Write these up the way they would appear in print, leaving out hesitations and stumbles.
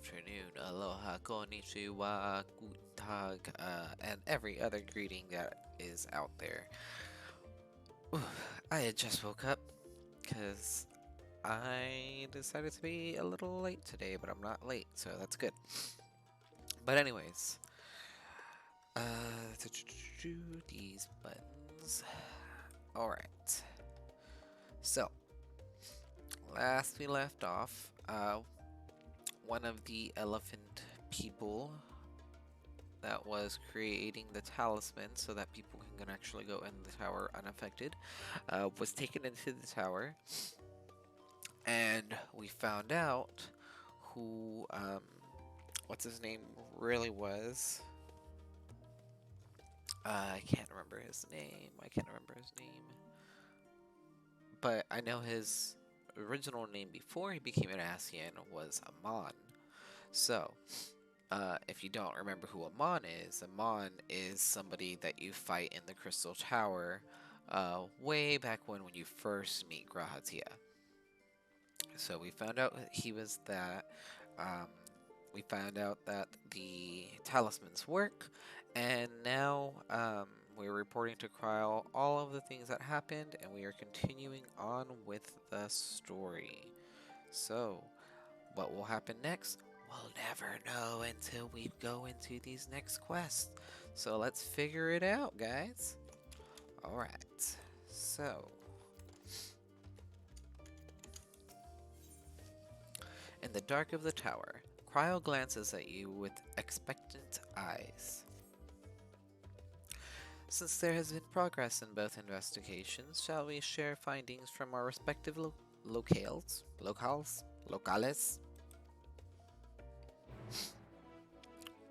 afternoon, aloha, konnichiwa, guten tag, and every other greeting that is out there. I had just woke up because I decided to be a little late today, but I'm not late, so that's good. But anyways, these buttons. Alright. So, last we left off, one of the elephant people that was creating the talisman so that people can actually go in the tower unaffected, was taken into the tower, and we found out who, what's his name really was. I can't remember his name. But I know his original name before he became an Ascian was Amon. So, if you don't remember who Amon is somebody that you fight in the Crystal Tower way back when you first meet Grahatia. So we found out he was that. We found out that the talismans work, and now we're reporting to Kryle all of the things that happened, and we are continuing on with the story. So, what will happen next? We'll never know until we go into these next quests. So let's figure it out, guys. Alright, so... In the dark of the tower, Cryo glances at you with expectant eyes. Since there has been progress in both investigations, shall we share findings from our respective locales?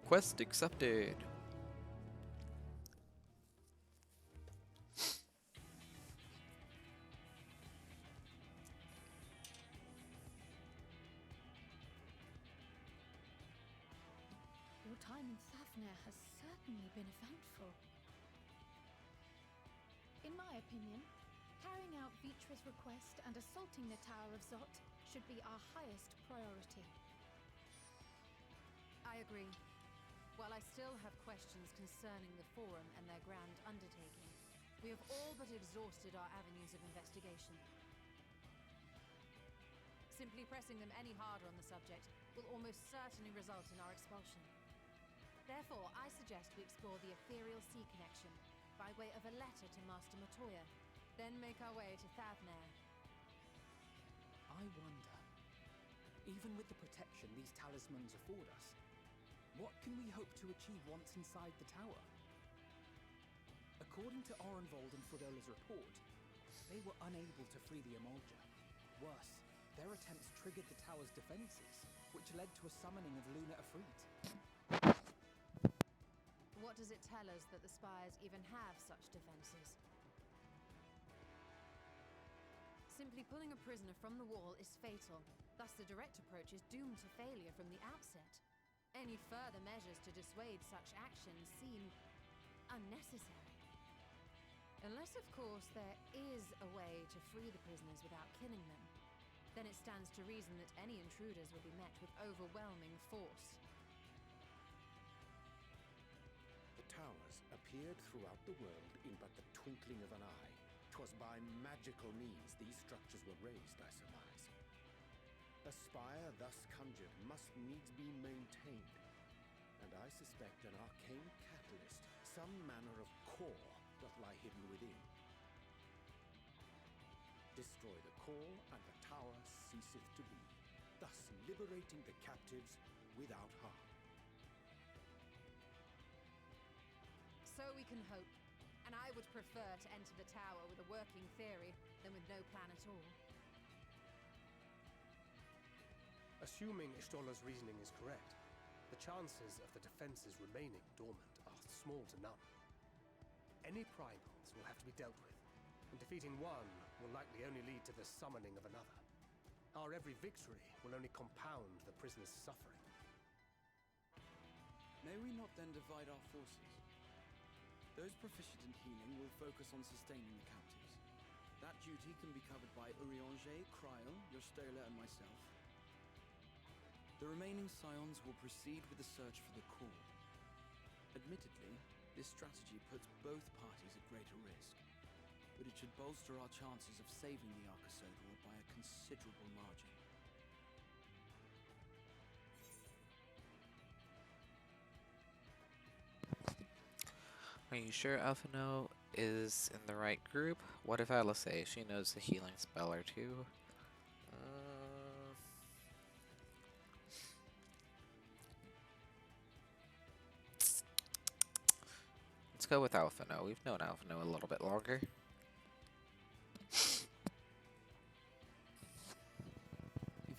Quest accepted. Your time in Thavnair has certainly been eventful. In my opinion, carrying out Vitra's request and assaulting the Tower of Zot should be our highest priority. I agree. While I still have questions concerning the Forum and their grand undertaking, we have all but exhausted our avenues of investigation. Simply pressing them any harder on the subject will almost certainly result in our expulsion. Therefore, I suggest we explore the ethereal sea connection by way of a letter to Master Matoya, then make our way to Thavnair. I wonder, even with the protection these talismans afford us, what can we hope to achieve once inside the tower? According to Orenvold and Frodola's report, they were unable to free the Emolja. Worse, their attempts triggered the tower's defenses, which led to a summoning of Luna Afrit. What does it tell us that the Spires even have such defenses? Simply pulling a prisoner from the wall is fatal, thus the direct approach is doomed to failure from the outset. Any further measures to dissuade such actions seem unnecessary. Unless, of course, there is a way to free the prisoners without killing them. Then it stands to reason that any intruders will be met with overwhelming force. The towers appeared throughout the world in but the twinkling of an eye. 'Twas by magical means these structures were raised, I surmise. A spire thus conjured must needs be maintained, and I suspect an arcane catalyst, some manner of core, doth lie hidden within. Destroy the core, and the tower ceaseth to be, thus liberating the captives without harm. So we can hope, and I would prefer to enter the tower with a working theory than with no plan at all. Assuming Ishtola's reasoning is correct, the chances of the defenses remaining dormant are small to none. Any primals will have to be dealt with, and defeating one will likely only lead to the summoning of another. Our every victory will only compound the prisoner's suffering. May we not then divide our forces? Those proficient in healing will focus on sustaining the captives. That duty can be covered by Urianger, Cryle, Yostola, and myself. The remaining scions will proceed with the search for the core. Admittedly, this strategy puts both parties at greater risk, but it should bolster our chances of saving the Arcosodra by a considerable margin. Are you sure Alphino is in the right group? What if Alice? She knows the healing spell or two. Let's go with Alphino. We've known Alphino a little bit longer. If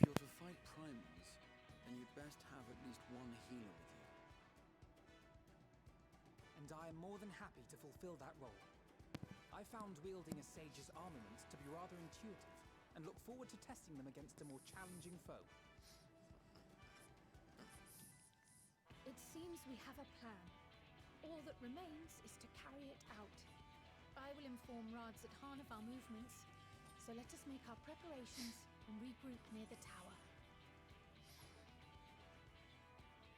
you're to fight primals, then you'd best have at least one healer with you. And I am more than happy to fulfill that role. I found wielding a sage's armaments to be rather intuitive, and look forward to testing them against a more challenging foe. It seems we have a plan. All that remains is to carry it out. I will inform Rads at Han of our movements, so let us make our preparations and regroup near the tower.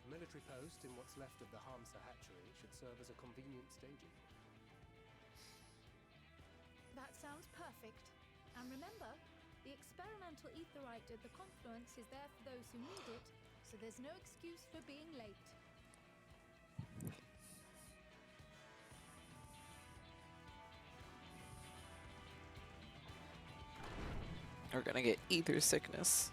A military post in what's left of the Hamsa hatchery should serve as a convenient staging. That sounds perfect. And remember, the experimental aetherite at the confluence is there for those who need it, so there's no excuse for being late. We're gonna get ether sickness.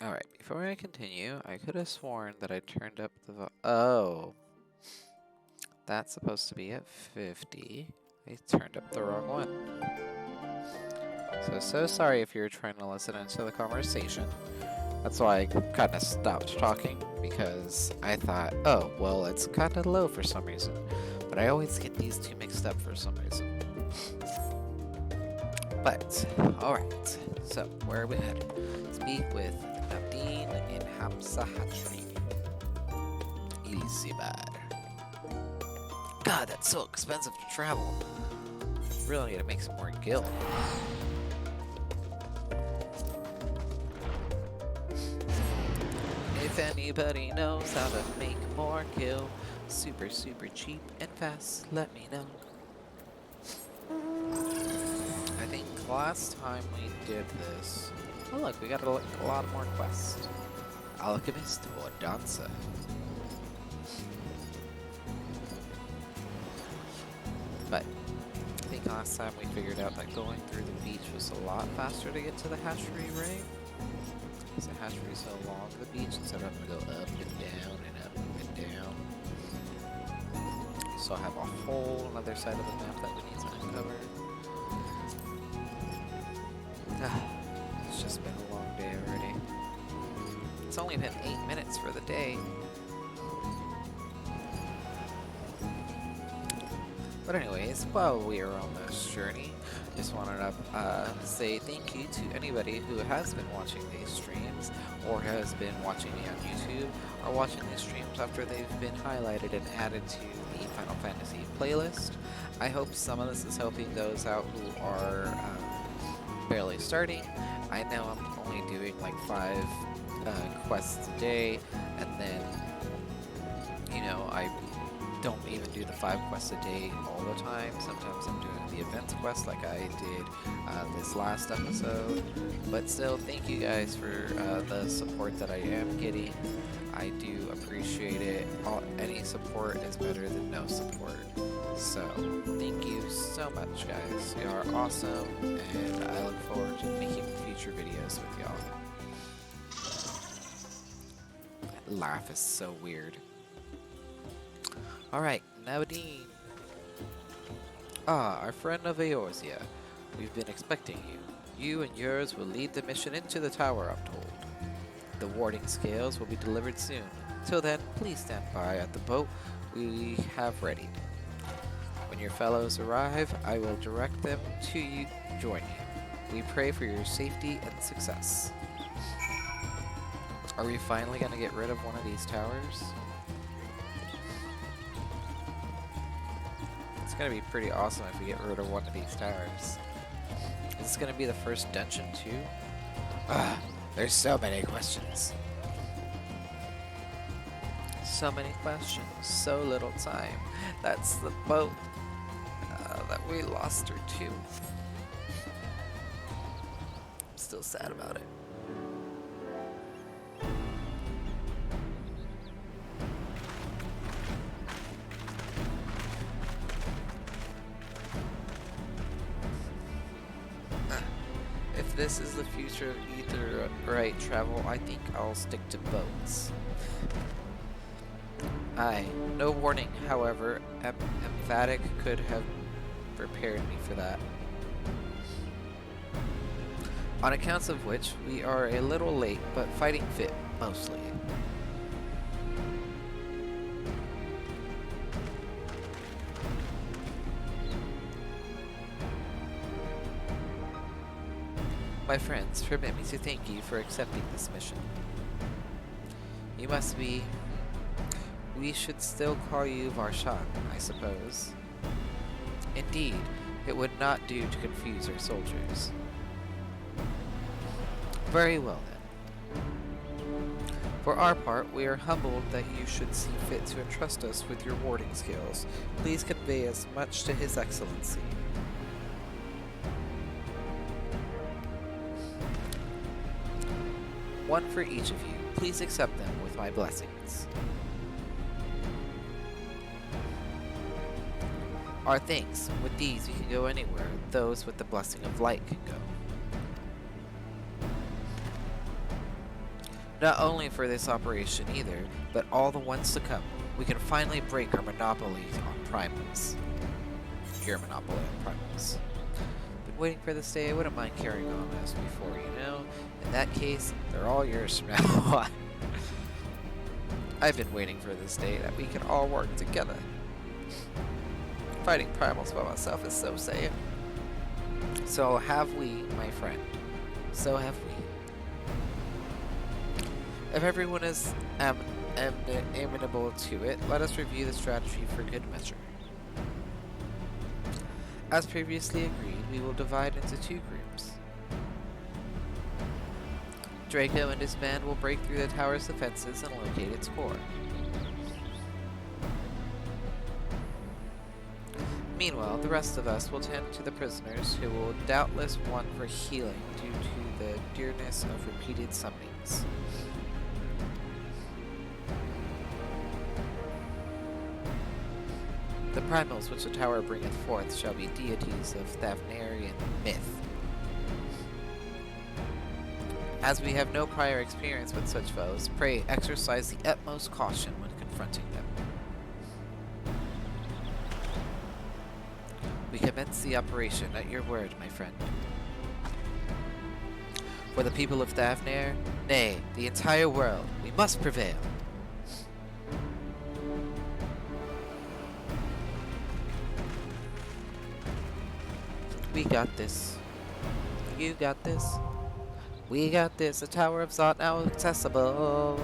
Alright, before I continue, I could have sworn that I turned up the oh. That's supposed to be at 50. I turned up the wrong one. So sorry if you're trying to listen into the conversation. That's why I kind of stopped talking, because I thought, oh, well, it's kind of low for some reason. But I always get these two mixed up for some reason. But, alright. So, where are we headed? Speak with Navdeen in Hamsa Hatchery. Easy bad. God, that's so expensive to travel. Really need to make some more gil. If anybody knows how to make more gil, super cheap and fast, let me know. I think last time we did this... Oh look, we got a lot more quests. Alchemist or Dancer. But I think last time we figured out that going through the beach was a lot faster to get to the hatchery, right? Because the hatchery is so long the beach, instead of having to go up and down and up and down. So I have a whole other side of the map that we need to uncover. It's just been a long day already. It's only been 8 minutes for the day. But anyways, while we are on this journey, just wanted to say thank you to anybody who has been watching these streams, or has been watching me on YouTube, or watching these streams after they've been highlighted and added to the Final Fantasy playlist. I hope some of this is helping those out who are barely starting. I know I'm only doing like 5 quests a day, and then, you know, I don't even do the 5 quests a day all the time. Sometimes I'm doing the events quest like I did this last episode. But still, thank you guys for the support that I am getting. I do appreciate it. Any support is better than no support. So, thank you so much, guys. You are awesome, and I look forward to making future videos with y'all. That laugh is so weird. Alright, Navdeen. Ah, our friend of Eorzea. We've been expecting you. You and yours will lead the mission into the tower, I'm told. The warding scales will be delivered soon. Till then, please stand by at the boat we have ready. When your fellows arrive, I will direct them to you. Join you. We pray for your safety and success. Are we finally going to get rid of one of these towers? Let's gonna be pretty awesome if we get rid of one of these towers. Is this gonna be the first dungeon too? There's so many questions. So many questions, so little time. That's the boat that we lost her to. I'm still sad about it. If this is the future of either right travel, I think I'll stick to boats. No warning, however, emphatic could have prepared me for that. On accounts of which, we are a little late, but fighting fit, mostly. My friends, permit me to thank you for accepting this mission. You must be... We should still call you Varshan, I suppose. Indeed, it would not do to confuse our soldiers. Very well then. For our part, we are humbled that you should see fit to entrust us with your warding skills. Please convey as much to His Excellency. One for each of you. Please accept them with my blessings. Our thanks. With these you can go anywhere. Those with the blessing of light can go. Not only for this operation either, but all the ones to come. We can finally break our monopoly on primals. Your monopoly on primals. Been waiting for this day. I wouldn't mind carrying on as before, you know? In that case, they're all yours from now on. I've been waiting for this day that we can all work together. Fighting primals by myself is so sad. So have we, my friend. So have we. If everyone is amenable to it, let us review the strategy for good measure. As previously agreed, we will divide into two groups. Draco and his band will break through the tower's defenses and locate its core. Meanwhile, the rest of us will tend to the prisoners, who will doubtless want for healing due to the dearness of repeated summonings. The primals which the tower bringeth forth shall be deities of Thavnarian myth. As we have no prior experience with such foes, pray exercise the utmost caution when confronting them. We commence the operation at your word, my friend. For the people of Thavnair, nay, the entire world, we must prevail. We got this. You got this. We got this. The Tower of Zot now accessible.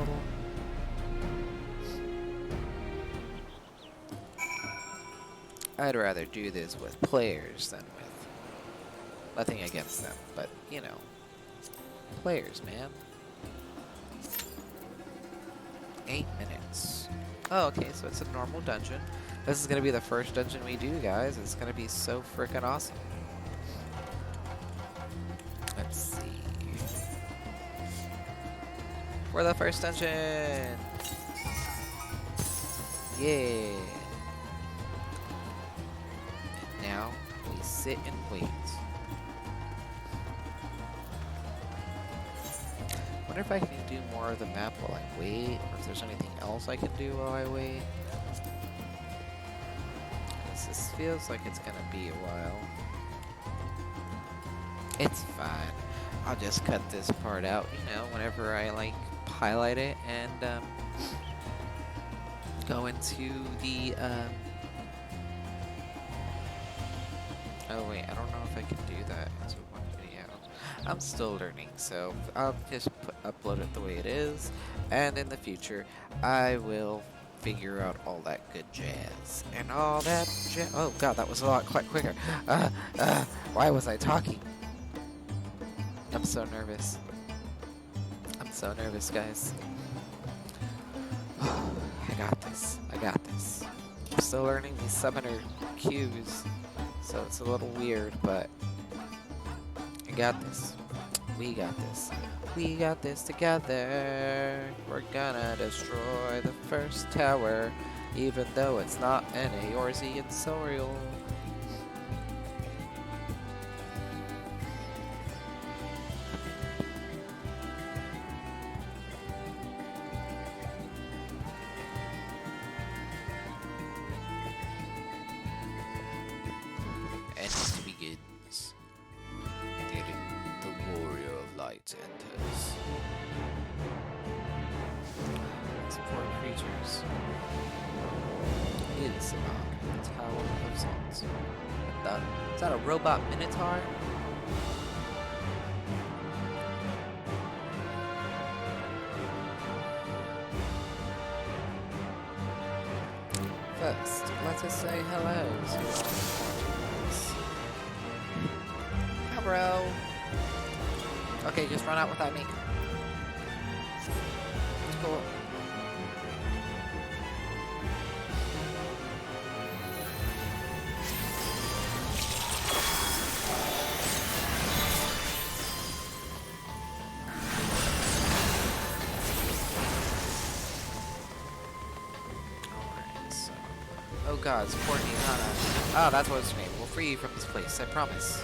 I'd rather do this with players than with... Nothing against them, but, you know. Players, man. 8 minutes. Oh, okay, so it's a normal dungeon. This is gonna be the first dungeon we do, guys. It's gonna be so freaking awesome. Let's see. For the first dungeon! Yeah! And now, we sit and wait. Wonder if I can do more of the map while I wait, or if there's anything else I can do while I wait. This feels like it's gonna be a while. It's fine. I'll just cut this part out, you know, whenever I like highlight it and go into the oh wait, I don't know if I can do that into one video. I'm still learning, so I'll just upload it the way it is, and in the future I will figure out all that good jazz. And all that jazz. Oh god, that was a lot quite quicker. Why was I talking? I'm so nervous. I'm so nervous, guys. I got this. I got this. I'm still learning these summoner cues, so it's a little weird, but I got this. We got this. We got this together. We're gonna destroy the first tower, even though it's not an Eorzean Sorial. And it begins. The warrior of light enters. These poor creatures. It is about the Tower of Salt. Is that a robot minotaur? First, let us say hello to our friends. Hi, bro. Okay, just run out without me. Cool. Alright, so. Oh god, it's Courtney Hana. Ah, that's what's her name. We'll free you from this place, I promise.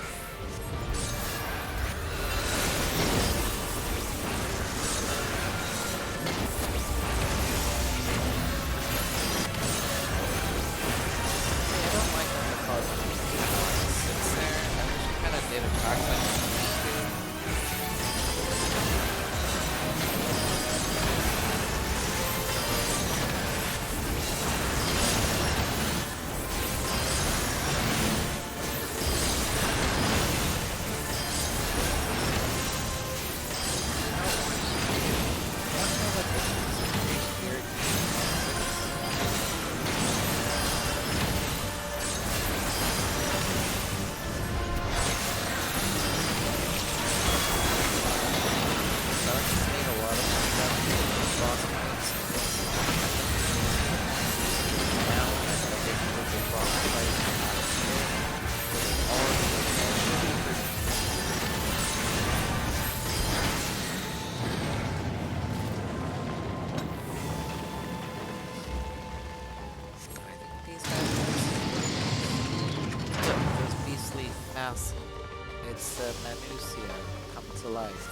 It's the Manusia come to life.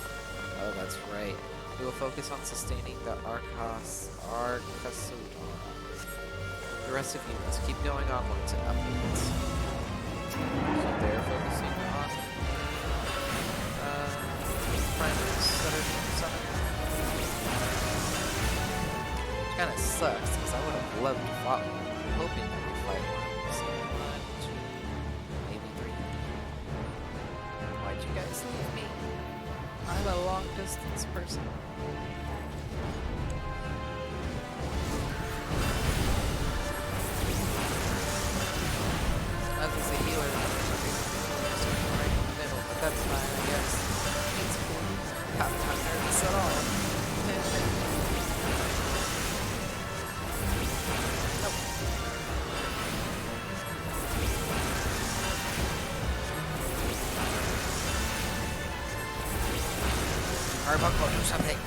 Oh, that's right. We will focus on sustaining the Arcasodon. The rest of units keep going onwards and upwards. So they're focusing on primaries that are summoned. Which kind of sucks, because I would have loved to fight one. I'm hoping that we fight one. So 1, 2, maybe 3. Why'd you guys leave me? I'm a long distance person. As a healer, right in the middle, but that's fine, I guess. It's cool. I'm not nervous at all. Nope. Carbuncle, do something.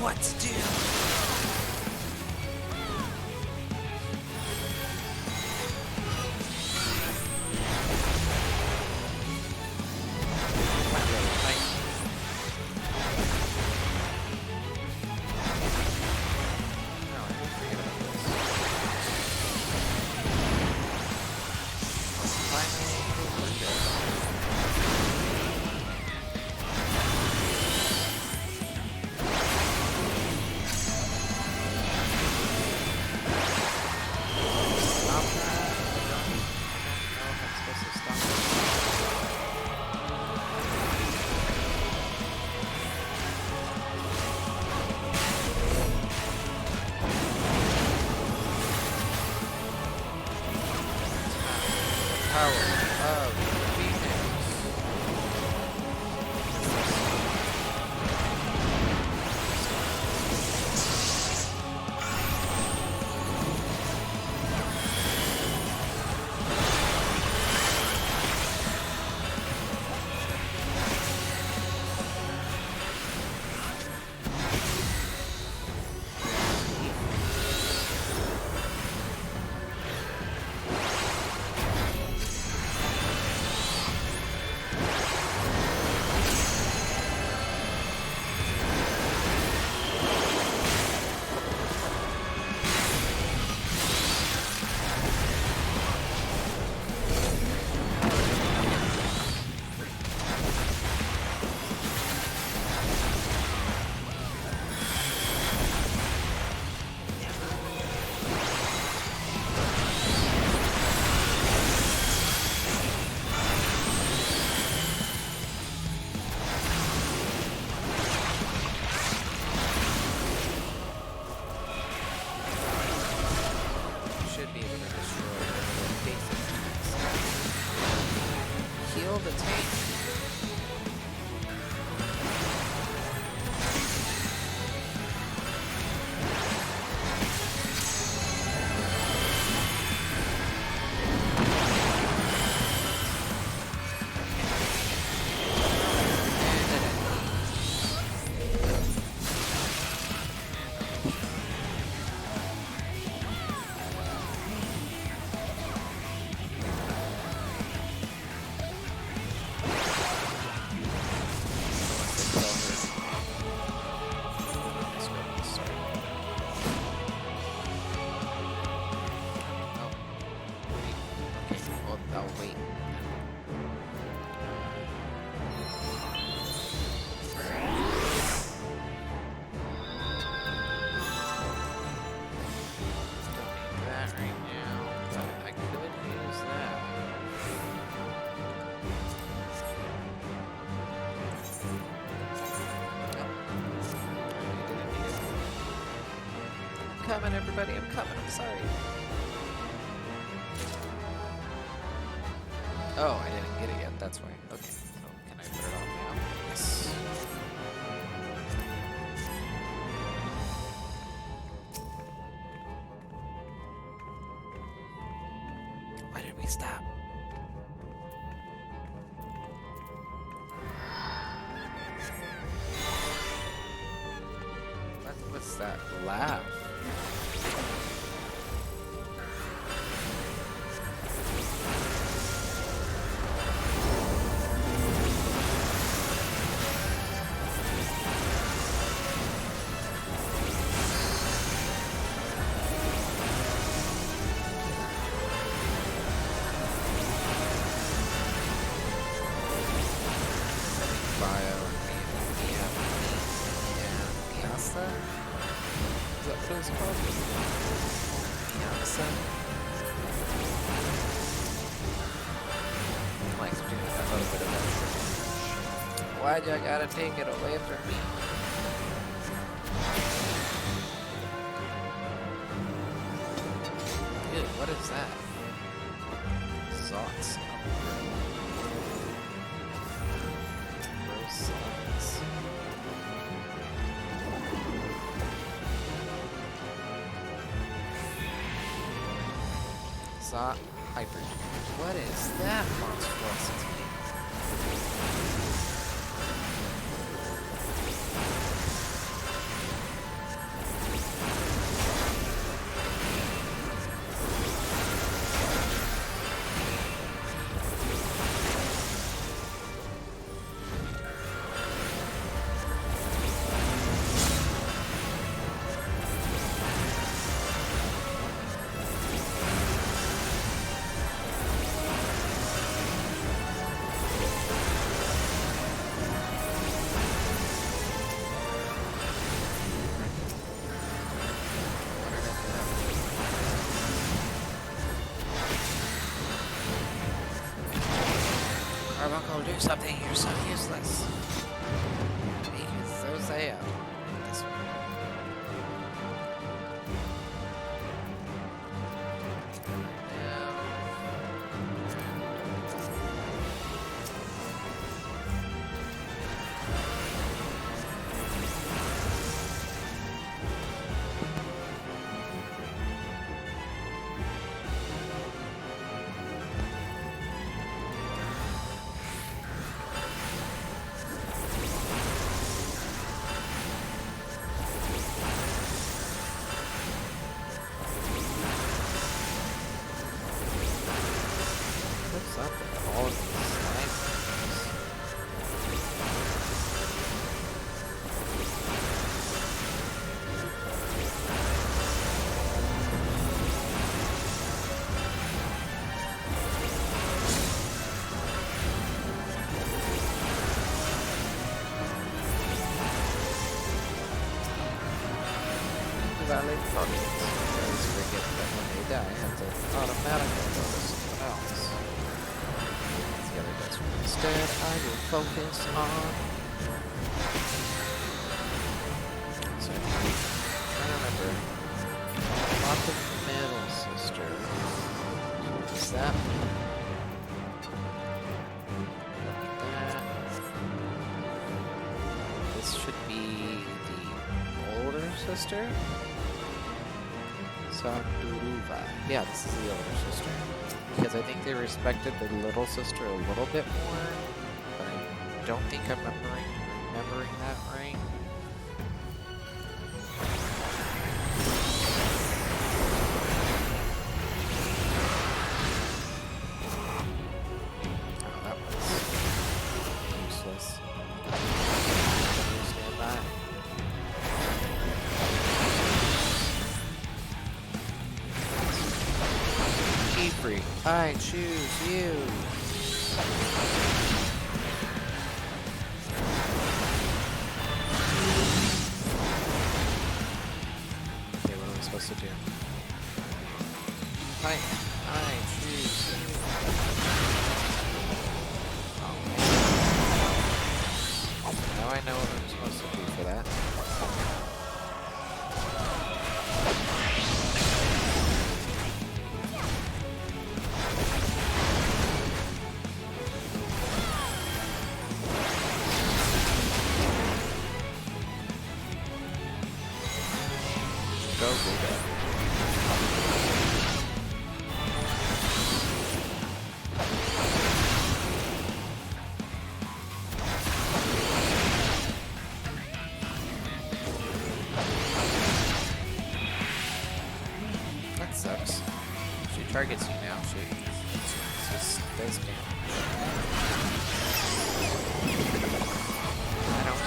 what to do. My little knight. No, I forget about this. Finally, stop that. I don't know if I'm supposed to stop it. Power of Phoenix. Should be able to destroy the basic attacks. Heal the tank. Coming, everybody, I'm coming, I'm sorry. Oh, I didn't get it yet, that's why. Okay, so can I put it on now? Yes. Why did we stop? What was that laugh? Why'd you gotta take it away from me? Dude, what is that? Zots. Gross zots. Zot Hyper. What is that monstrosity? Carbuncle, do something. You're so useless. So say this one. What's up with all of these slime things? Valid targets. Always forget that when they die, I have to automatically go to something else. The other dice roll. Instead, I will focus on. So, I'm trying to remember. Lock the middle sister. What is that? That. This should be the older sister. Sakuruva. Yeah, this is the older sister. Because I think they respected the little sister a little bit more, but I don't think I'm remembering that right. Oh, that was useless. Don't understand that. Free. I choose you. Okay, what am I supposed to do? I choose you. Oh man. Now I know what I'm supposed to do for that. Go. That sucks. She targets you now. She just does damage. I don't.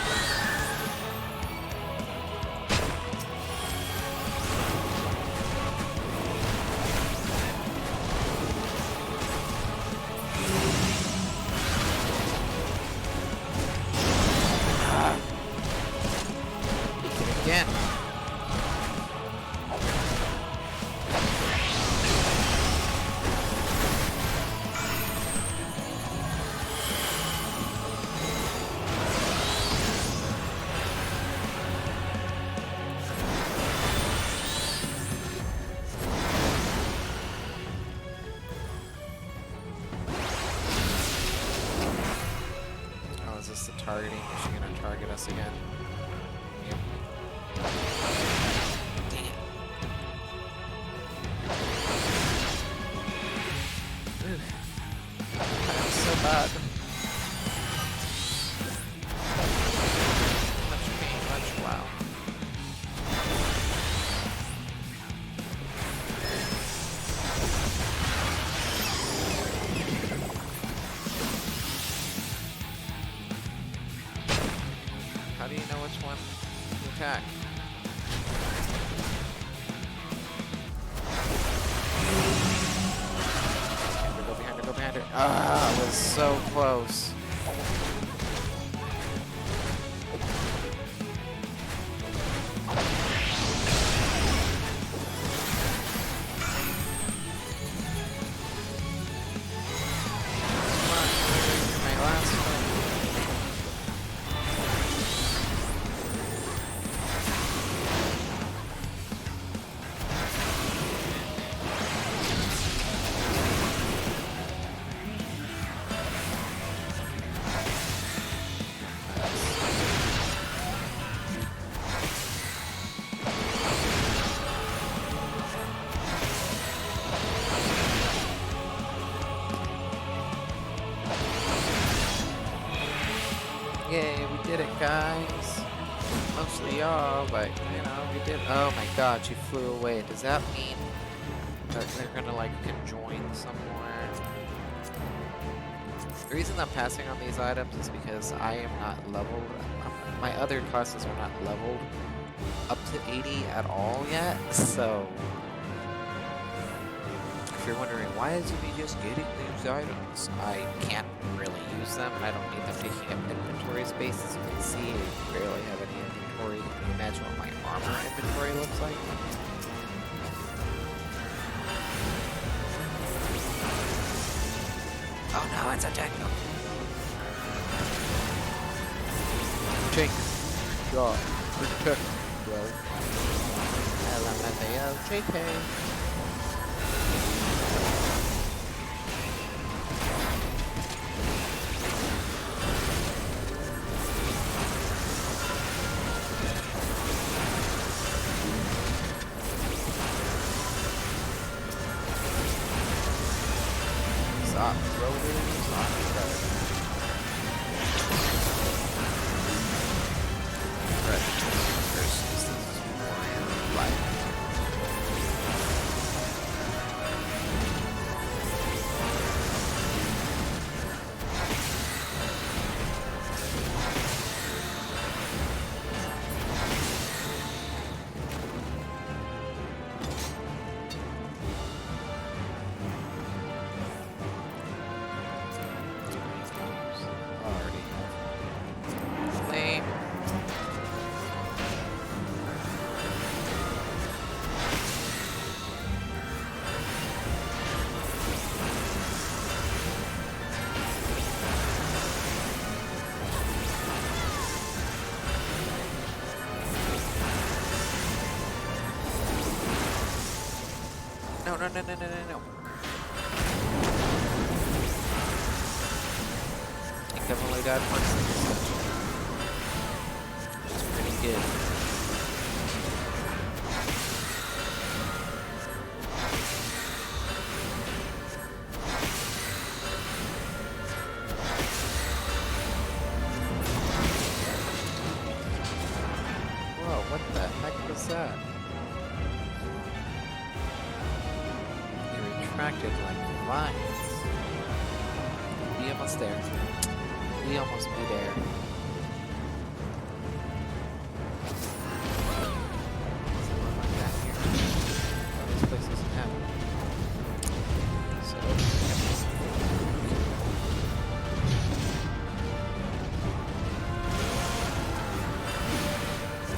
Again. Oh, is this the targeting? Is she gonna target us again? Yep. Dang it. That's so bad. Much pain, much wow. How do you know which one to attack? Go behind her. Ah, it was so close. Come on, Yay, we did it, guys. Mostly y'all, but you know, we did. Oh my god, she flew away. Does that mean that they're gonna like conjoin somewhere? The reason I'm passing on these items is because I am not leveled. My other classes are not leveled up to 80 at all yet, so if you're wondering why is he just getting these items, I can't really use them and I don't need them taking up inventory space. As you can see, I barely have any inventory. Can you imagine what my armor inventory looks like? Oh no, it's a techno. Jake, God, protect, bro. LMFAO, JK. Stop rolling, stop rolling. Right. First, this is warrior life. Already have flame. No, no, no, no, no, no, no. I think I've only died once in this dungeon. Which is pretty good. Whoa, what the heck was that? He retracted like vines. We almost there. We almost be there. Something like that here. Oh, this place doesn't have it. So,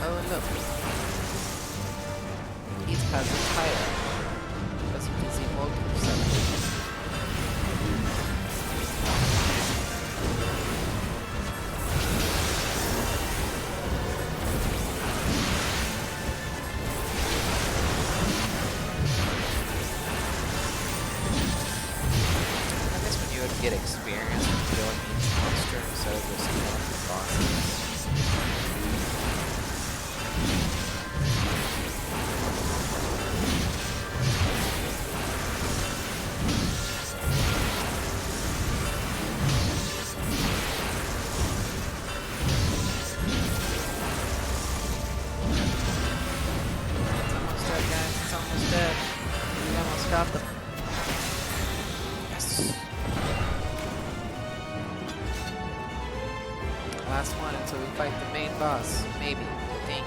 oh look. He's passing higher. As you can see, multiple sections. Get experience from killing each monster instead of just killing the bosses. It's almost dead, guys. It's almost dead. We almost got them. Yes. Last one until we fight the main boss. Maybe. I think.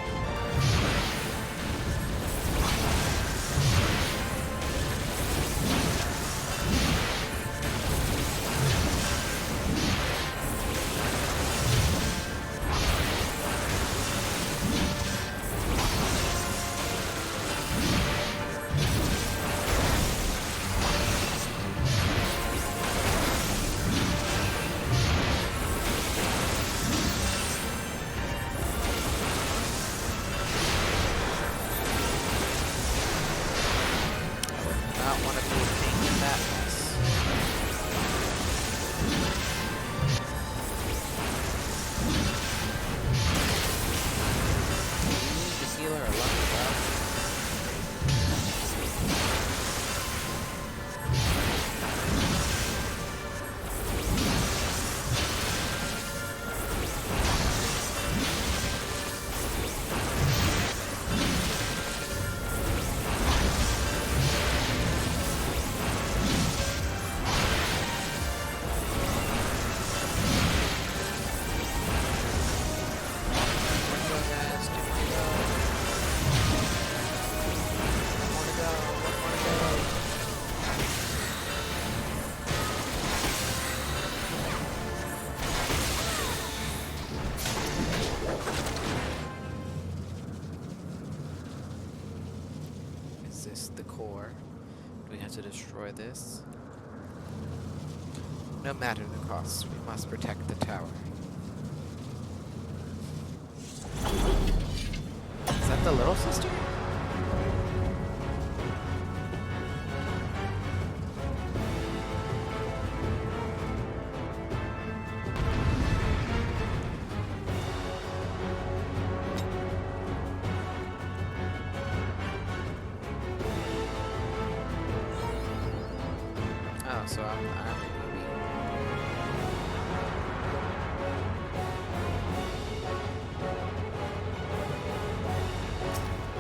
or do we have to destroy this? No matter the cost, we must protect the tower. Is that the little sister? Oh, so I'm maybe.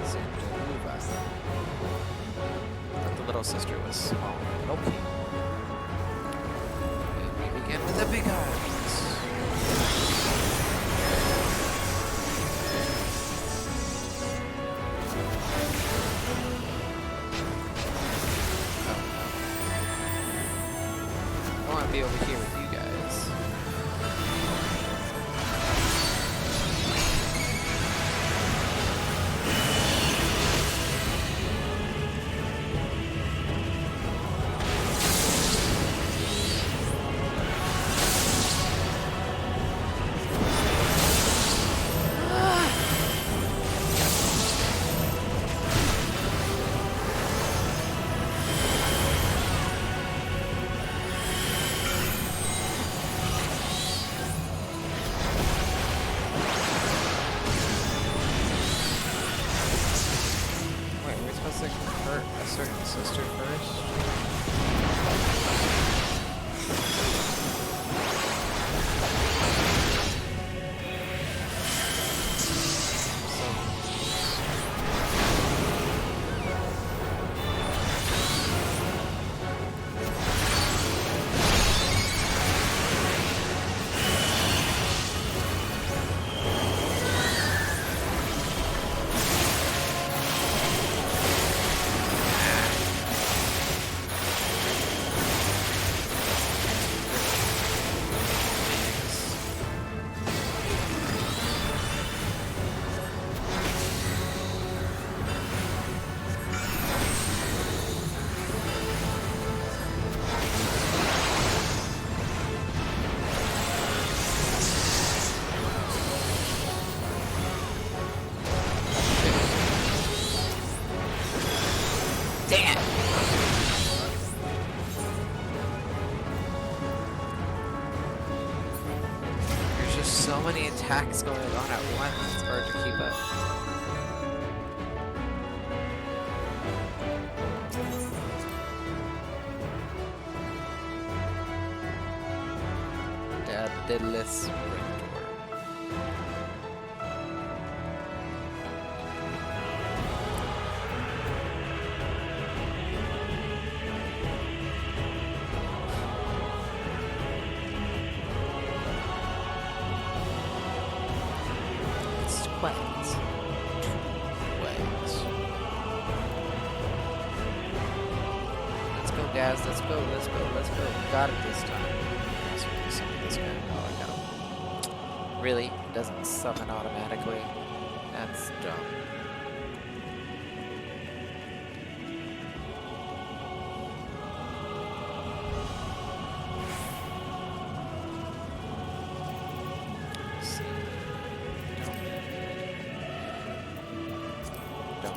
Seemed to move us. But the little sister was small. Okay. And we begin with the big eyes. I want to be over here with you guys. Wait, we're supposed to hurt a certain sister first? Damn! There's just so many attacks going on at once, it's hard to keep up. Daedalus Rector. It's quads. Quads. Let's go, guys. Let's go. Let's go. Let's go. Got it this time. Let's do some of this guy. Oh, I got him. Really? It doesn't summon automatically? That's dumb. Let's see. Don't.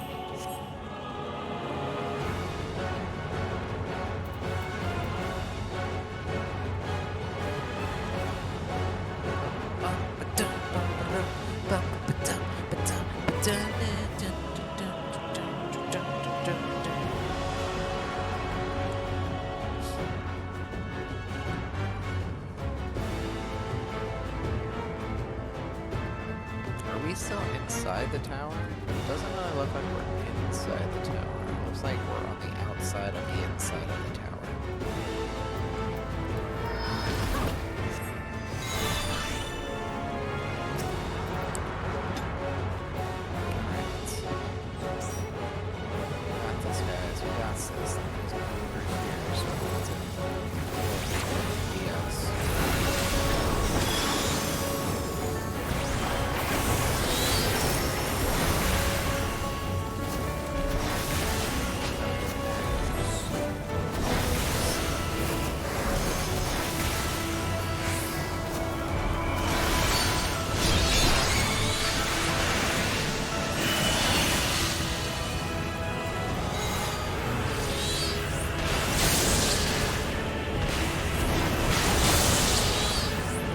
Are we still inside the tower? It doesn't really look like we're inside the tower. It looks like we're on the outside of the inside of the tower. Got this, guys. We got this. There's one over here, so it's yes.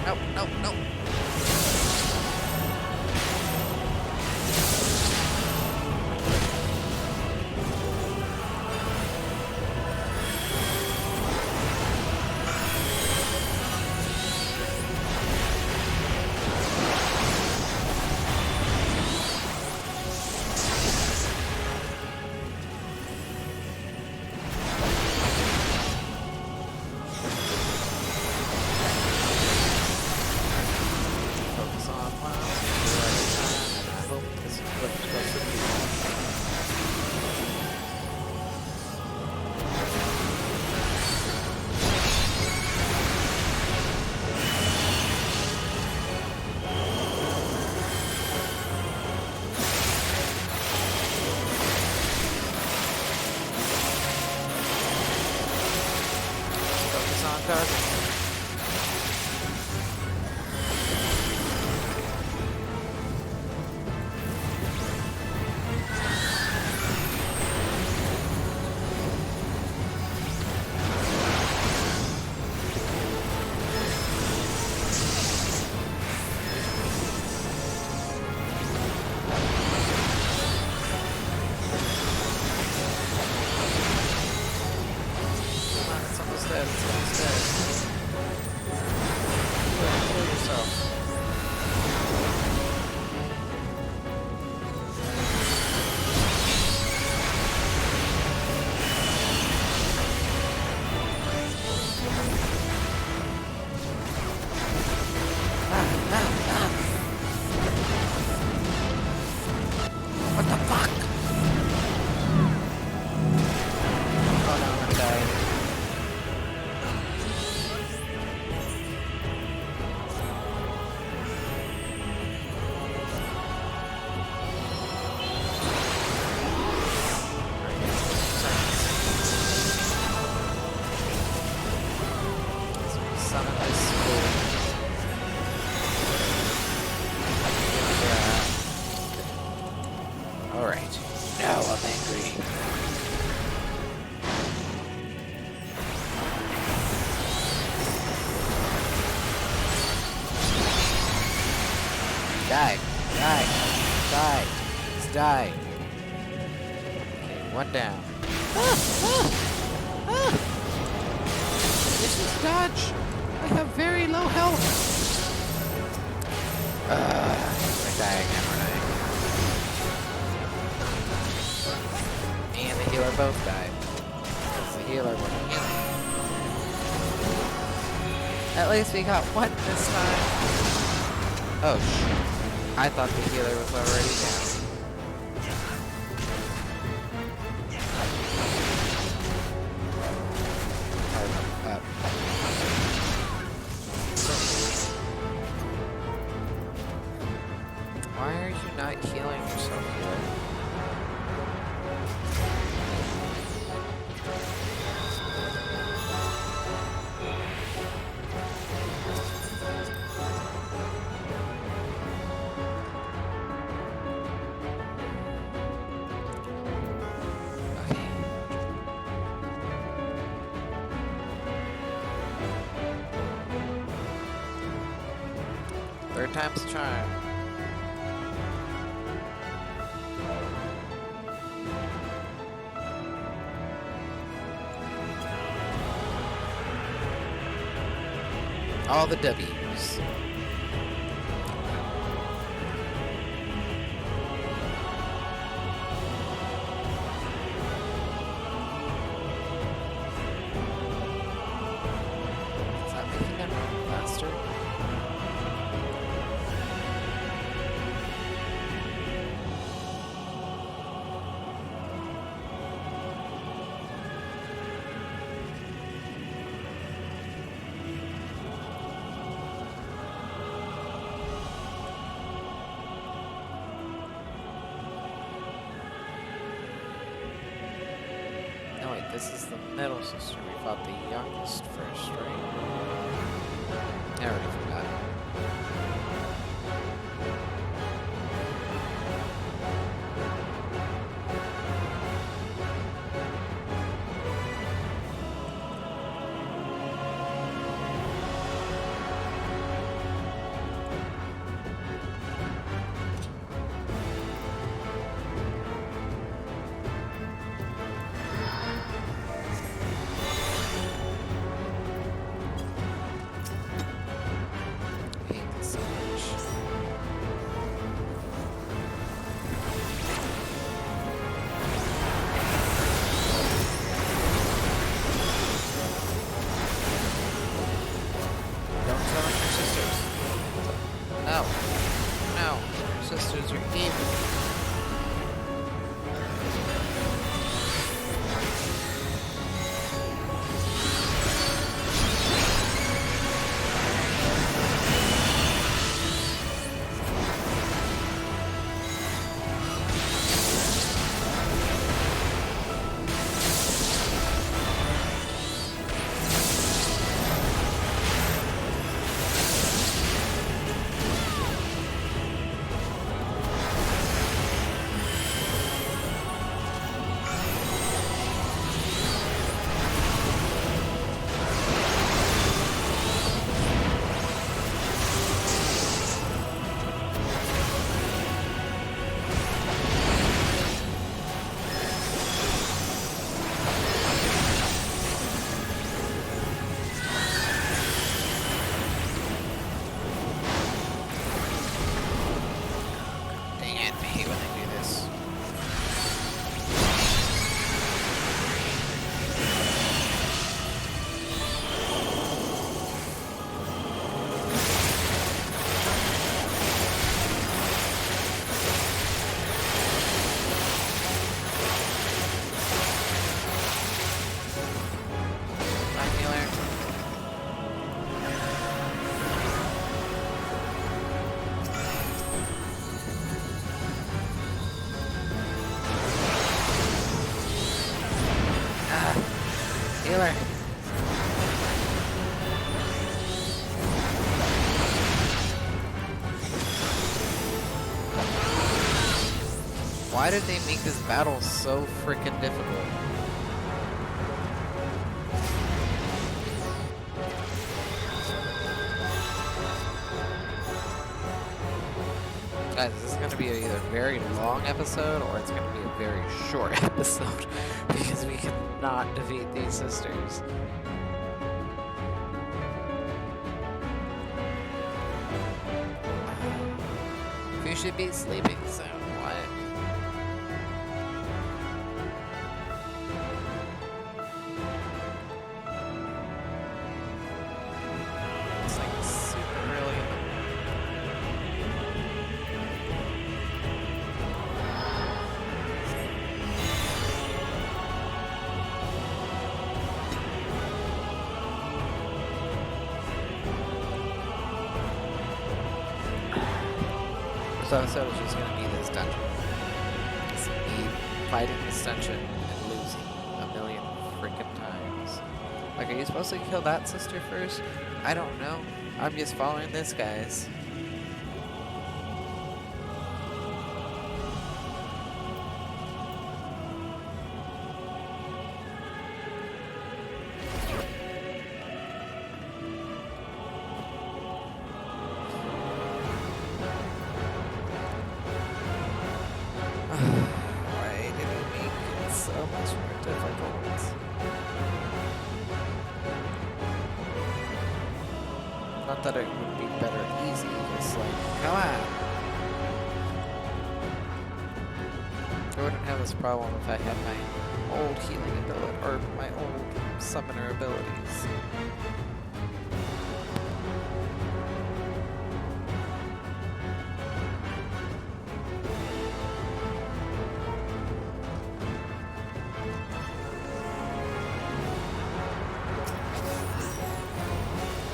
No, no, no. Focus on one step at a time, and I hope this is what you're supposed to do. Focus on target. Come on, it's almost dead. It's almost dead. Kill yourself. What the fuck? Oh no, I'm gonna die. Son of this fool. Alright. Now I'm angry. Die. Die. Die. Let's die. Okay, one down. This is dodge. I have very low health. I die again, aren't I? Me and the healer both died. Because the healer wasn't healing. At least we got one this time. Oh, shit. I thought the healer was already down. Up. Why are you not healing yourself here? Okay. Third time's a charm. All the W's. Is that making them run faster? No, wait, this is the middle sister. We fought the youngest first, right? I already forgot. No, your sisters are evil. Dang it, I hate when they do this. Bye, healer. Ah, healer. Why did they make this battle so freaking difficult? Guys, this is going to be either a very long episode or it's going to be a very short episode because we cannot defeat these sisters. We should be sleeping soon. What? It's like super early in the this episode is just gonna be this dungeon. It's me fighting this dungeon and losing a million freaking times. Like, are you supposed to kill that sister first? I don't know. I'm just following this, guys. Why did it make it so much more difficult? Not that it would be better easy, just like, come on! I wouldn't have this problem if I had my old healing ability, or my old summoner abilities.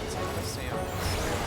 So I'm gonna stay on this side.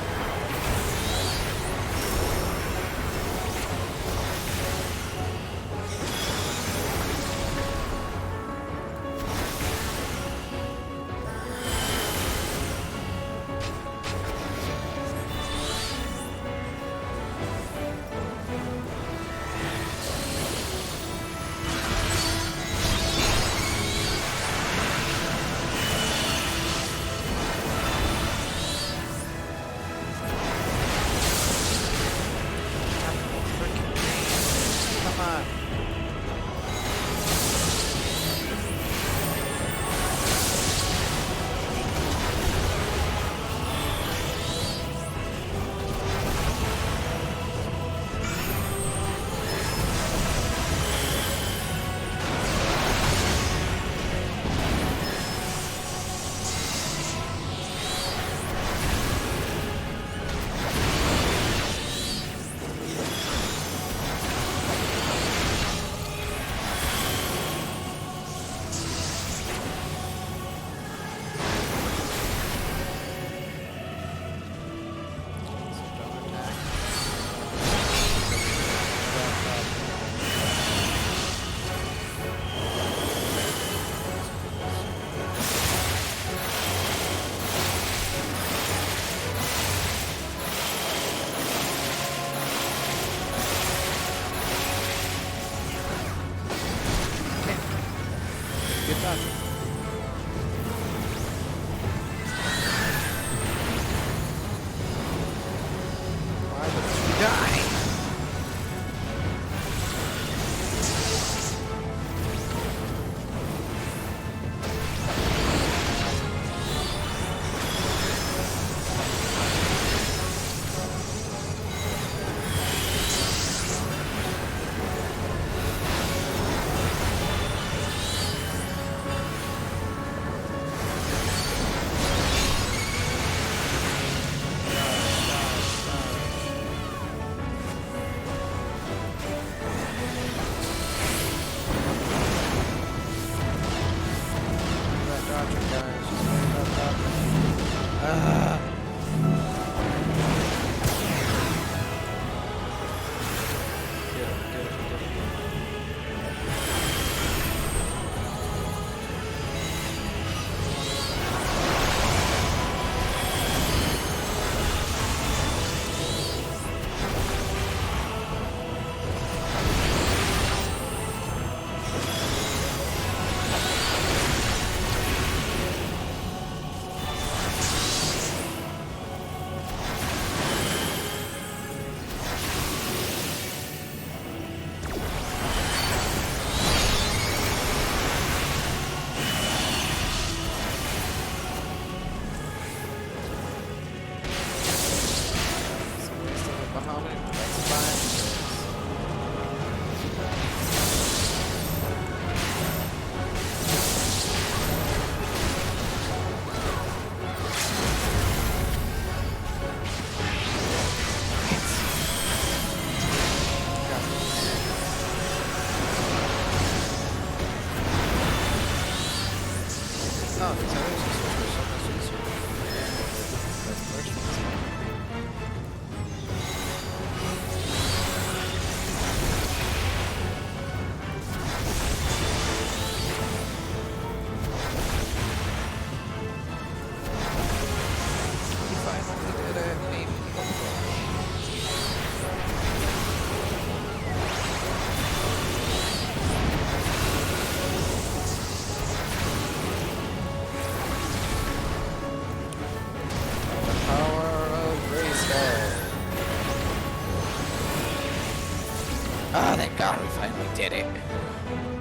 God, we finally did it.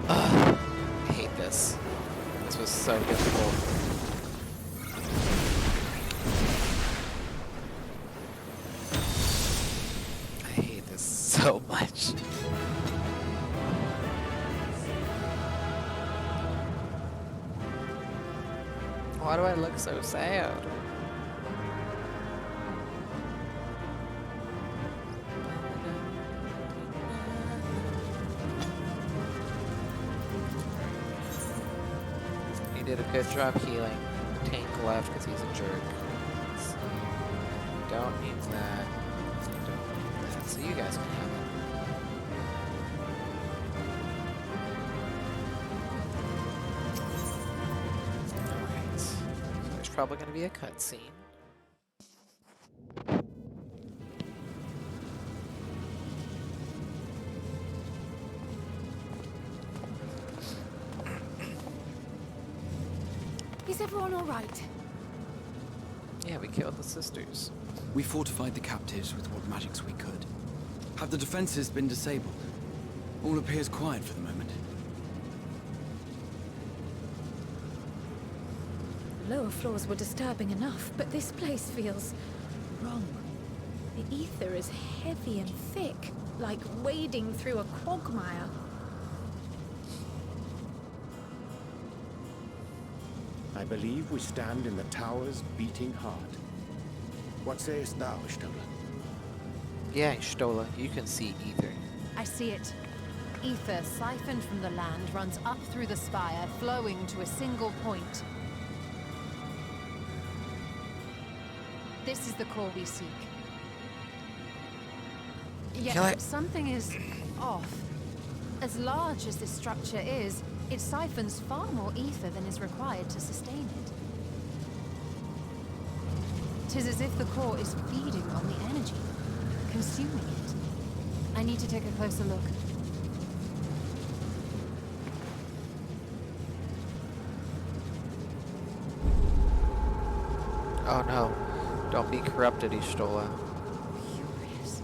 Ugh, I hate this. This was so difficult. I hate this so much. Why do I look so sad? He did a good job healing. Tank left because he's a jerk. So, don't need that. Don't need that. So you guys can have it. Alright. So there's probably going to be a cutscene. Is everyone all right? Yeah, we killed the sisters. We fortified the captives with what magics we could. Have the defenses been disabled? All appears quiet for the moment. The lower floors were disturbing enough, but this place feels wrong. The ether is heavy and thick, like wading through a quagmire. I believe we stand in the tower's beating heart. What sayest thou, Stola? Yeah, Stola, you can see ether. I see it. Ether siphoned from the land runs up through the spire, flowing to a single point. This is the core we seek. Yet Kill it. something is off. As large as this structure is, it siphons far more ether than is required to sustain it. 'Tis as if the core is feeding on the energy, consuming it. I need to take a closer look. Oh no. Don't be corrupted, Ishtola. Curious.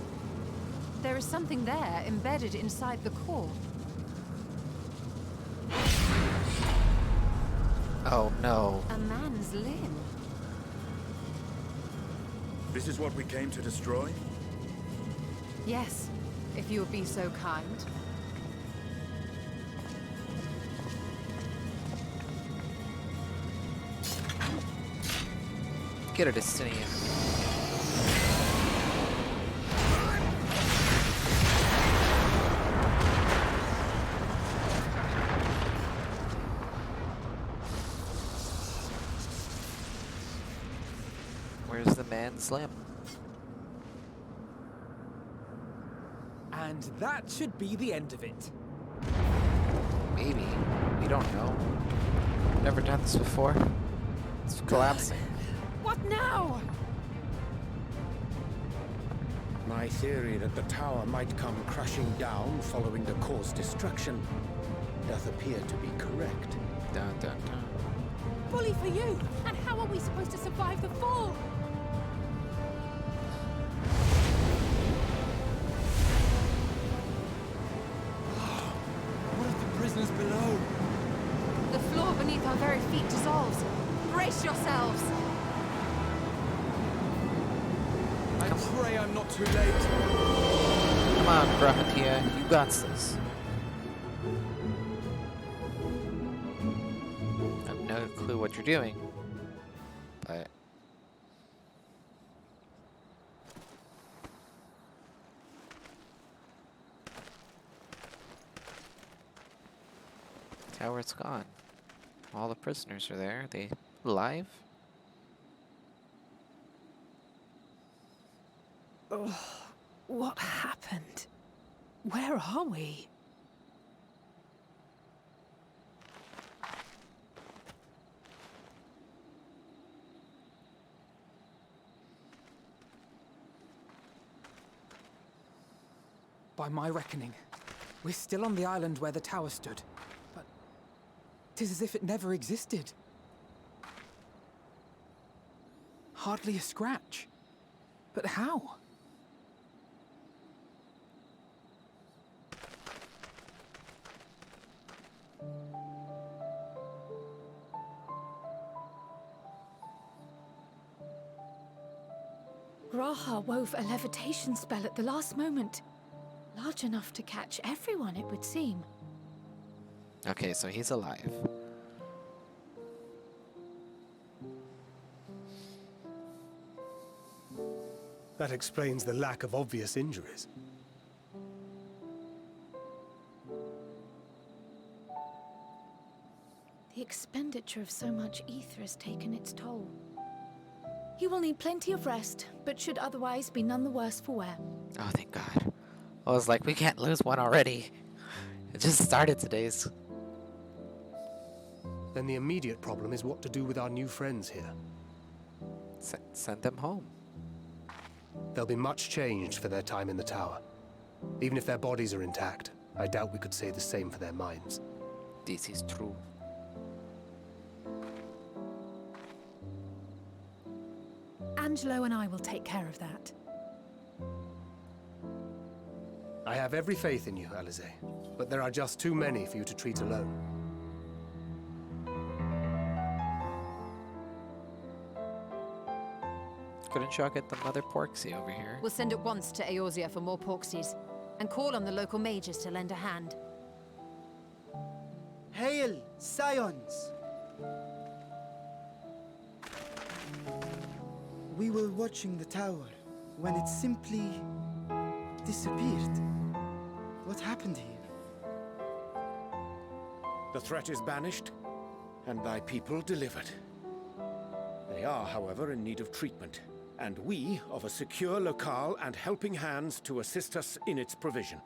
There is something there embedded inside the core. Oh no. A man's limb. This is what we came to destroy? Yes, if you would be so kind. Get a Destinian. Where's the man's limb? And that should be the end of it. Maybe. We don't know. Never done this before. It's collapsing. What now? My theory that the tower might come crashing down following the core's destruction doth appear to be correct. Dun dun dun. Bully for you! And how are we supposed to survive the fall? What of the prisoners below? The floor beneath our very feet dissolves. Brace yourselves! I pray I'm not too late. Come on, Brahmatia, you got this. I have no clue what you're doing, but tower's gone. All the prisoners are there. Are they alive? What happened? Where are we? By my reckoning, we're still on the island where the tower stood. But 'tis as if it never existed. Hardly a scratch. But how? Graha wove a levitation spell at the last moment. Large enough to catch everyone, it would seem. Okay, so he's alive. That explains the lack of obvious injuries. The expenditure of so much ether has taken its toll. He will need plenty of rest, but should otherwise be none the worse for wear. Oh, thank God. I was like, we can't lose one already. It just started today's. Then the immediate problem is what to do with our new friends here. Send them home. They'll be much changed for their time in the tower. Even if their bodies are intact, I doubt we could say the same for their minds. This is true. Angelo and I will take care of that. I have every faith in you, Alize, but there are just too many for you to treat alone. Couldn't y'all get the mother porksy over here? We'll send at once to Eorzea for more porksies, and call on the local mages to lend a hand. Hail, Scions! We were watching the tower when it simply disappeared. What happened here? The threat is banished, and thy people delivered. They are, however, in need of treatment, and we of a secure locale and helping hands to assist us in its provision.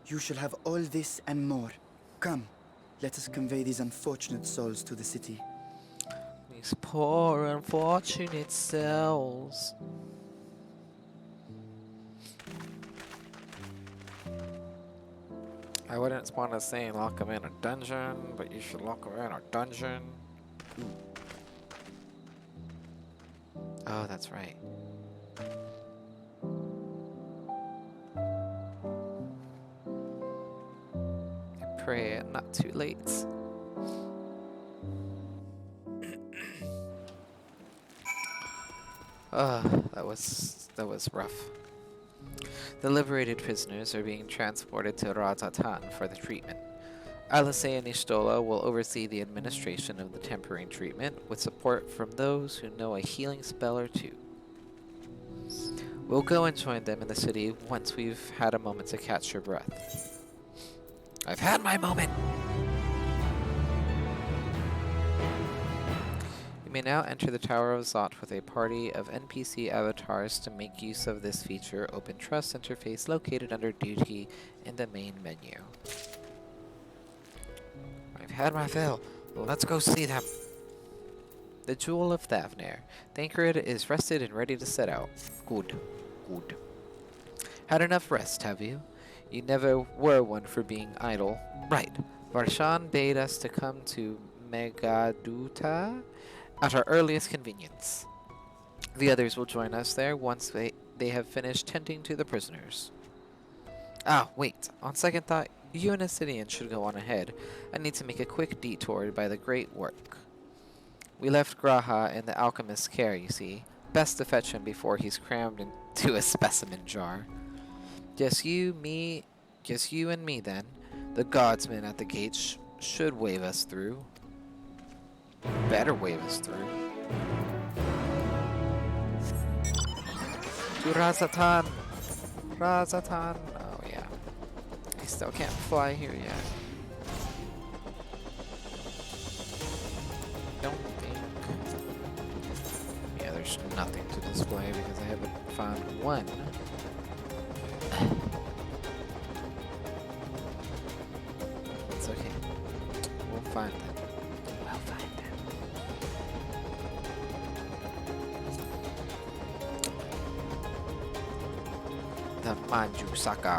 You shall have all this and more. Come, let us convey these unfortunate souls to the city. These poor, unfortunate souls. I wouldn't spawn a saying lock them in a dungeon, but you should lock them in a dungeon. Oh, that's right. I pray not too late. That was rough. The liberated prisoners are being transported to Razatan for the treatment. Alice and Ishtola will oversee the administration of the tempering treatment with support from those who know a healing spell or two. We'll go and join them in the city once we've had a moment to catch your breath. I've had my moment! You may now enter the Tower of Zot with a party of NPC avatars to make use of this feature Open Trust interface located under Duty in the main menu. I've had my fill. Let's go see them. The Jewel of Thavnair. Thancred is rested and ready to set out. Good. Good. Had enough rest, have you? You never were one for being idle. Right. Varshan bade us to come to Megaduta at our earliest convenience. The others will join us there once they have finished tending to the prisoners. Ah, wait. On second thought, you and Assidian should go on ahead. I need to make a quick detour by the Great Work. We left Graha in the alchemist's care, you see. Best to fetch him before he's crammed into a specimen jar. Just you and me then. The guardsmen at the gates should wave us through. Better wave us through. To Razatan! Razatan! Oh yeah. I still can't fly here yet. Don't think. Yeah, there's nothing to display because I haven't found one. It's okay. We'll find them. We'll find them. The Manjusaka.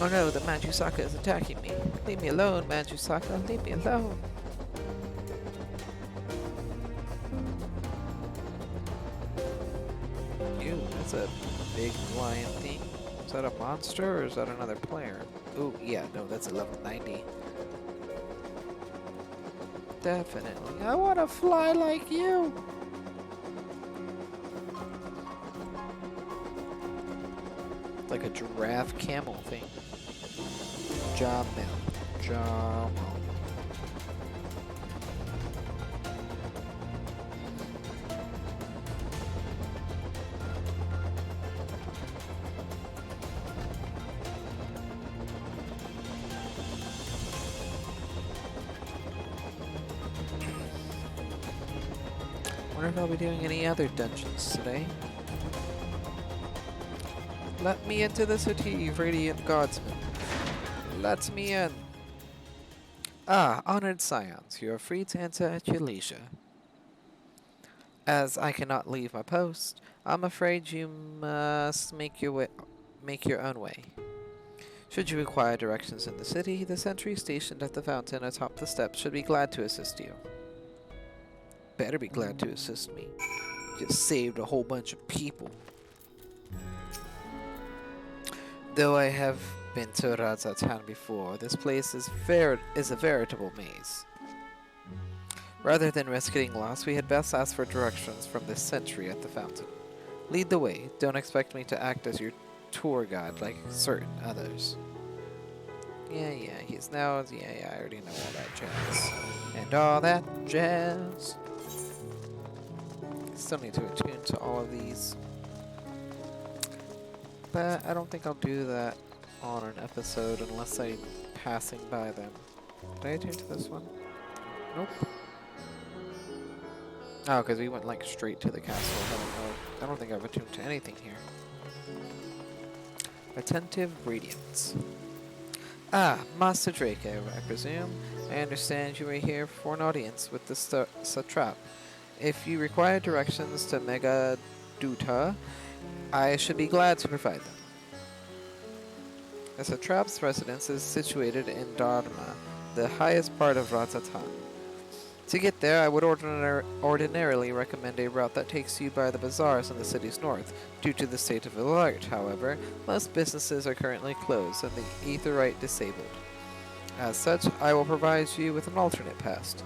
Oh no, the Manjusaka is attacking me. Leave me alone, Manjusaka. Leave me alone. a big lion thing? Is that a monster or is that another player? Ooh, yeah, no, that's a level 90. Definitely. I want to fly like you! Like a giraffe camel thing. Jamel. Jamel. Wonder if I'll be doing any other dungeons today. Let me into the city, Radiant Guardsman. Let me in. Ah, honored scions, you are free to enter at your leisure. As I cannot leave my post, I'm afraid you must make your own way. Should you require directions in the city, the sentry stationed at the fountain atop the steps should be glad to assist you. Better be glad to assist me. Just saved a whole bunch of people. Though I have been to Radzatan before, this place is a veritable maze. Rather than risk getting lost, we had best ask for directions from this sentry at the fountain. Lead the way. Don't expect me to act as your tour guide like certain others. Yeah, he's now... Yeah, I already know all that jazz. And all that jazz. Still need to attune to all of these. But I don't think I'll do that on an episode unless I'm passing by them. Did I attune to this one? Nope. Oh, because we went like straight to the castle. I don't think I've attuned to anything here. Attentive Radiance. Ah, Master Draco, I presume. I understand you are here for an audience with the satrap. If you require directions to Megaduta, I should be glad to provide them. The satrap's residence is situated in Dharma, the highest part of Ratatan. To get there, I would ordinarily recommend a route that takes you by the bazaars in the city's north. Due to the state of alert, however, most businesses are currently closed and the Aetherite disabled. As such, I will provide you with an alternate path.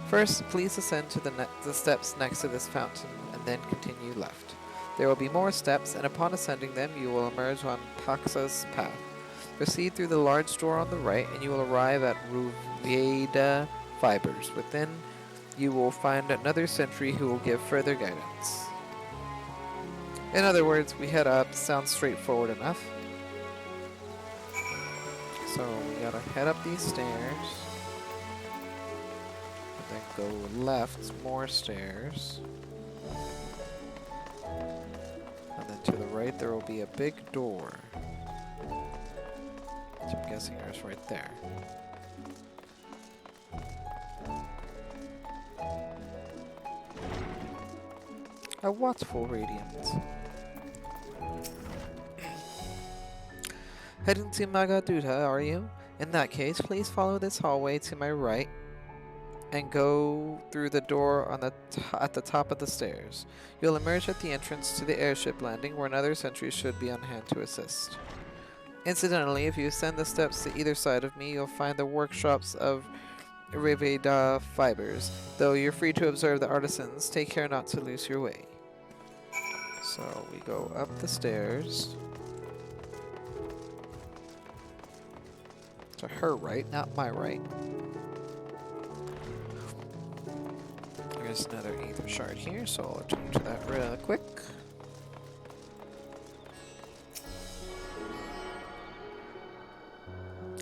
First, please ascend to the steps next to this fountain, and then continue left. There will be more steps, and upon ascending them, you will emerge on Paxa's path. Proceed through the large door on the right, and you will arrive at Ruveda Fibers. Within, you will find another sentry who will give further guidance. In other words, we head up. Sounds straightforward enough. So we gotta head up these stairs. And then go left, more stairs. And then to the right there will be a big door. Which I'm guessing is right there. A watchful radiance. Heading to Magaduta, are you? In that case, please follow this hallway to my right and go through the door on at the top of the stairs. You'll emerge at the entrance to the airship landing where another sentry should be on hand to assist. Incidentally, if you ascend the steps to either side of me, you'll find the workshops of Riveda Fibers. Though you're free to observe the artisans, take care not to lose your way. So we go up the stairs. To her right, not my right. There's another Aether Shard here, so I'll attune to that real quick.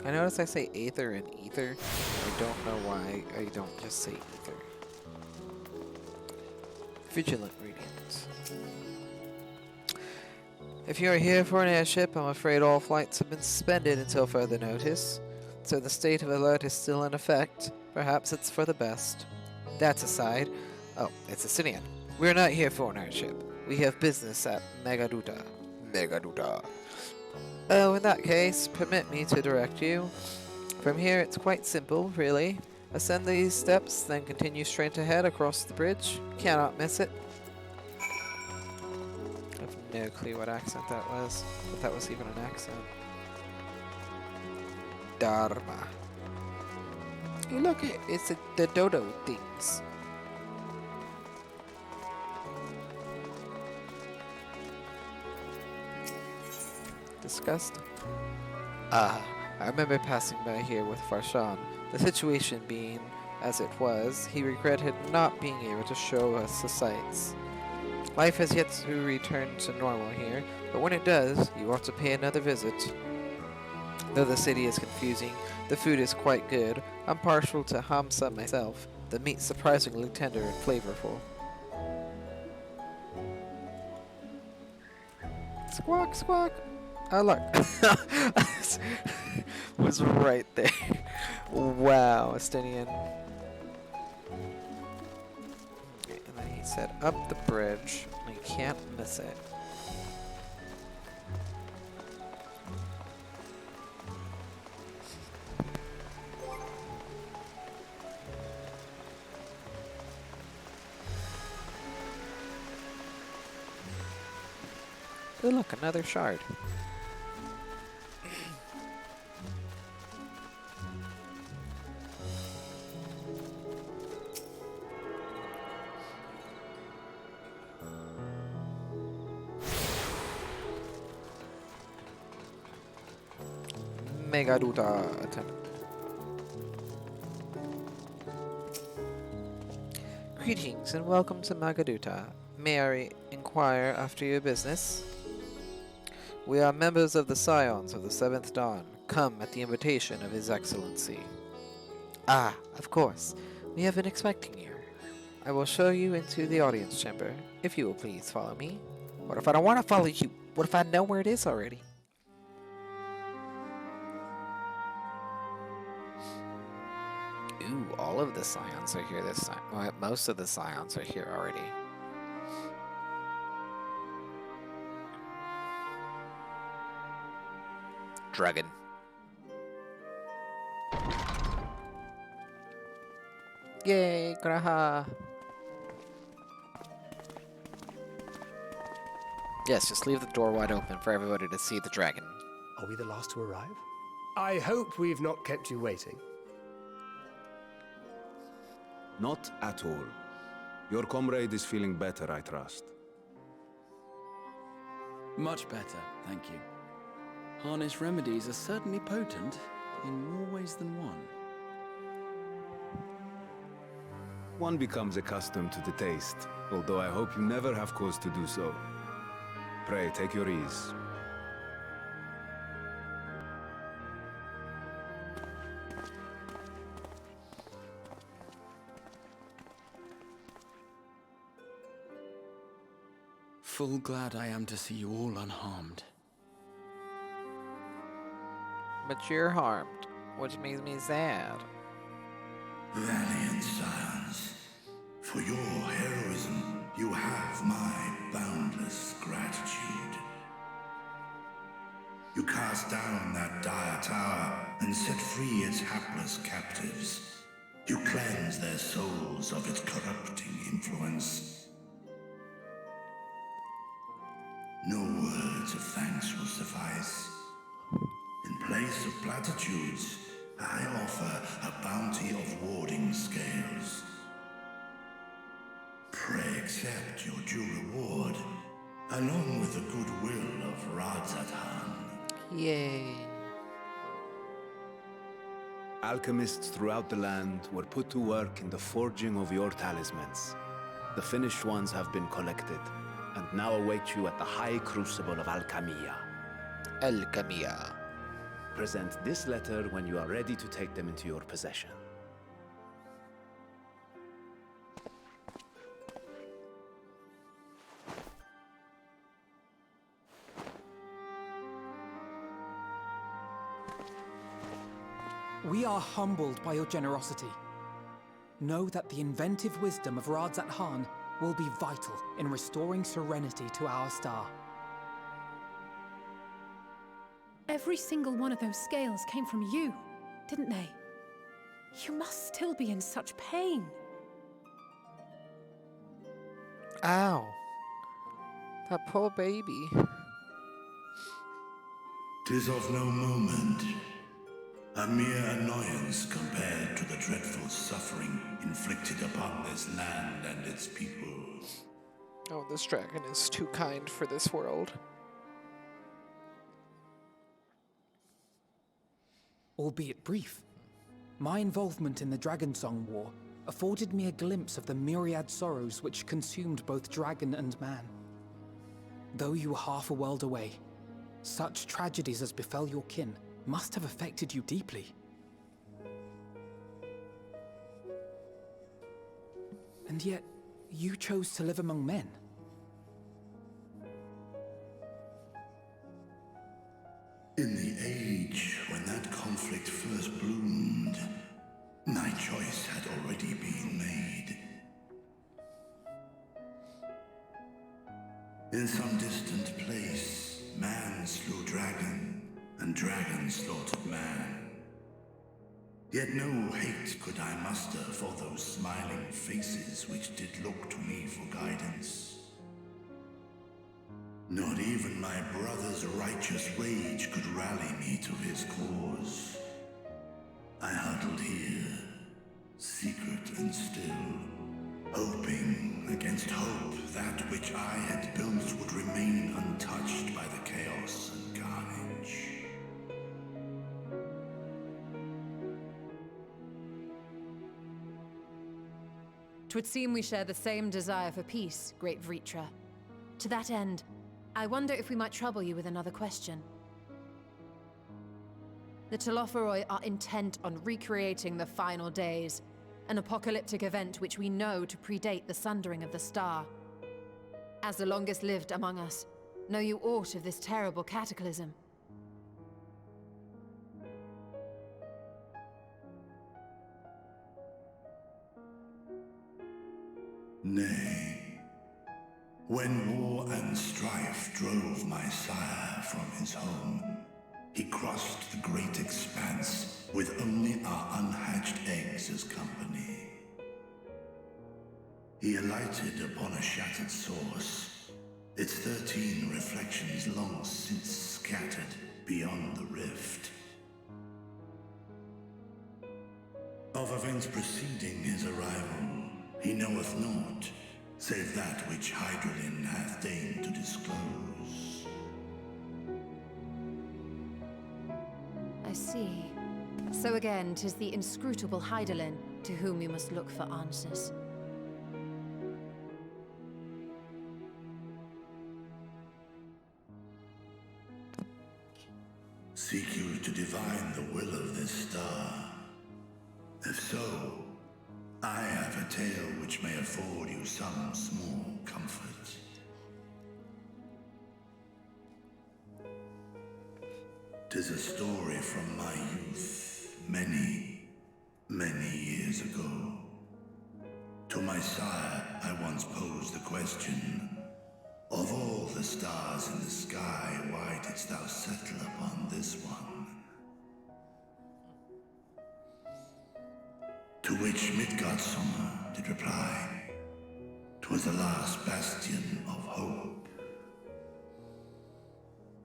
I notice I say Aether and Ether. I don't know why I don't just say Ether. Vigilant Radiance. If you are here for an airship, I'm afraid all flights have been suspended until further notice. So the state of alert is still in effect. Perhaps it's for the best. That's aside. Oh, it's a Sinian. We're not here for an airship. We have business at Megaduta. Megaduta. Oh, in that case, permit me to direct you. From here, it's quite simple, really. Ascend these steps, then continue straight ahead across the bridge. Cannot miss it. I've no clue what accent that was. If that was even an accent. Dharma. You look, it's the dodo things. Disgusting. Ah, I remember passing by here with Farshan. The situation being as it was, he regretted not being able to show us the sights. Life has yet to return to normal here, but when it does, you ought to pay another visit. Though the city is confusing, the food is quite good. I'm partial to Hamsa myself. The meat's surprisingly tender and flavorful. Squawk, squawk. Oh, look. Was right there. Wow, Estinian. And then he said, up the bridge. You can't miss it. Oh, look, another shard. Megaduta attempt. Greetings and welcome to Magaduta. May I inquire after your business? We are members of the Scions of the Seventh Dawn, come at the invitation of His Excellency. Ah, of course. We have been expecting you. I will show you into the audience chamber, if you will please follow me. What if I don't want to follow you? What if I know where it is already? Ooh, all of the Scions are here this time. Well, most of the Scions are here already. Dragon. Yay, Graha! Yes, just leave the door wide open for everybody to see the dragon. Are we the last to arrive? I hope we've not kept you waiting. Not at all. Your comrade is feeling better, I trust. Much better, thank you. Harness remedies are certainly potent, in more ways than one. One becomes accustomed to the taste, although I hope you never have cause to do so. Pray, take your ease. Full glad I am to see you all unharmed. But you're harmed, which makes me sad. Valiant scions, for your heroism, you have my boundless gratitude. You cast down that dire tower and set free its hapless captives. You cleanse their souls of its corrupting influence. No words of thanks will suffice. In place of platitudes, I offer a bounty of warding scales. Pray accept your due reward, along with the goodwill of Radzatan. Yay. Alchemists throughout the land were put to work in the forging of your talismans. The finished ones have been collected, and now await you at the High Crucible of Alchemia. Alchemia. Present this letter when you are ready to take them into your possession. We are humbled by your generosity. Know that the inventive wisdom of Radzat Han will be vital in restoring serenity to our star. Every single one of those scales came from you, didn't they? You must still be in such pain. Ow. That poor baby. 'Tis of no moment, a mere annoyance compared to the dreadful suffering inflicted upon this land and its people. Oh, this dragon is too kind for this world. Albeit brief, my involvement in the Dragonsong War afforded me a glimpse of the myriad sorrows which consumed both dragon and man. Though you were half a world away, such tragedies as befell your kin must have affected you deeply. And yet, you chose to live among men. In the age when that conflict first bloomed, my choice had already been made. In some distant place, man slew dragon, and dragon slaughtered man. Yet no hate could I muster for those smiling faces which did look to me for guidance. Not even my brother's righteous rage could rally me to his cause. I huddled here, secret and still, hoping against hope that which I had built would remain untouched by the chaos and carnage. Twould seem we share the same desire for peace, great Vritra. To that end, I wonder if we might trouble you with another question. The Telophoroi are intent on recreating the final days, an apocalyptic event which we know to predate the sundering of the star. As the longest lived among us, know you aught of this terrible cataclysm? Nay. When war and strife drove my sire from his home, he crossed the great expanse with only our unhatched eggs as company. He alighted upon a shattered source, its 13 reflections long since scattered beyond the rift. Of events preceding his arrival, he knoweth naught, save that which Hydralin hath deigned to disclose. I see. So again, 'tis the inscrutable Hydaelyn to whom you must look for answers. Seek you to divine the will of this star? If so, I have a tale which may afford you some small comfort. 'Tis a story from my youth, many, many years ago. To my sire, I once posed the question, of all the stars in the sky, why didst thou settle upon this one? To which Midgardsormr did reply, 'twas the last bastion of hope.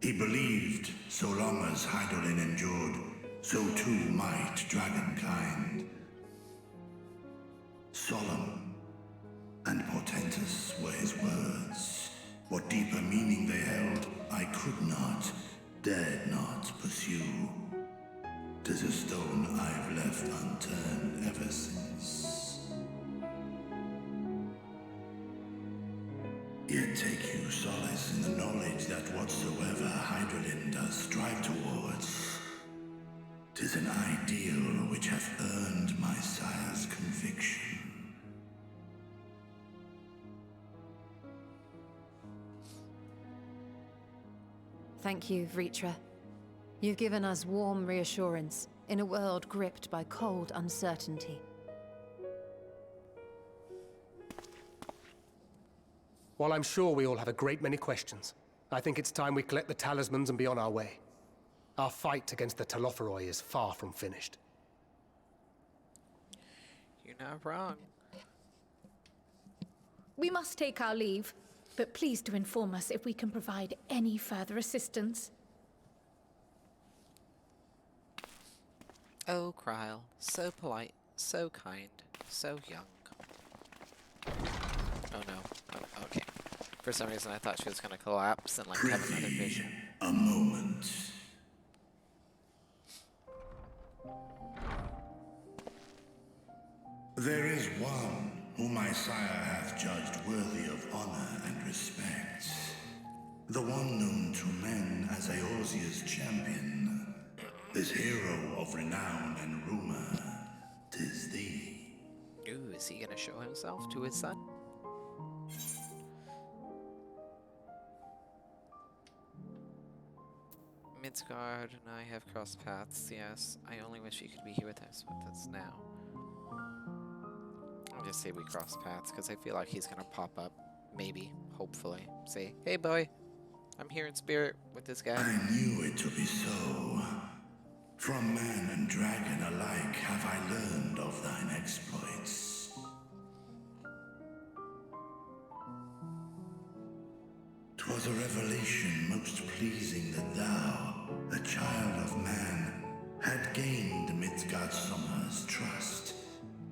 He believed so long as Hydaelyn endured, so too might dragonkind. Solemn and portentous were his words. What deeper meaning they held, I could not, dared not pursue. 'Tis a stone I've left unturned ever since. Yet take you solace in the knowledge that whatsoever Hydralyn does strive towards, 'tis an ideal which hath earned my sire's conviction. Thank you, Vritra. You've given us warm reassurance in a world gripped by cold uncertainty. While I'm sure we all have a great many questions, I think it's time we collect the talismans and be on our way. Our fight against the Telophoroi is far from finished. You're not wrong. We must take our leave. but please do inform us if we can provide any further assistance. Oh, Kryle, so polite, so kind, so young. Oh no. Oh, okay. For some reason I thought she was gonna collapse and like have another vision. A moment. There is one whom my sire hath judged worthy of honor and respect. The one known to men as Eorzea's champion. This hero of renown and rumor. 'Tis thee. Ooh, is he gonna show himself to his son? Midgard and I have crossed paths, yes. I only wish he could be here with us now. I'll just say we crossed paths, because I feel like he's gonna pop up, maybe, hopefully. Say, hey boy, I'm here in spirit with this guy. I knew it to be so. From man and dragon alike have I learned of thine exploits. 'Twas a revelation most pleasing that thou, a child of man, had gained Midgardsormr's trust.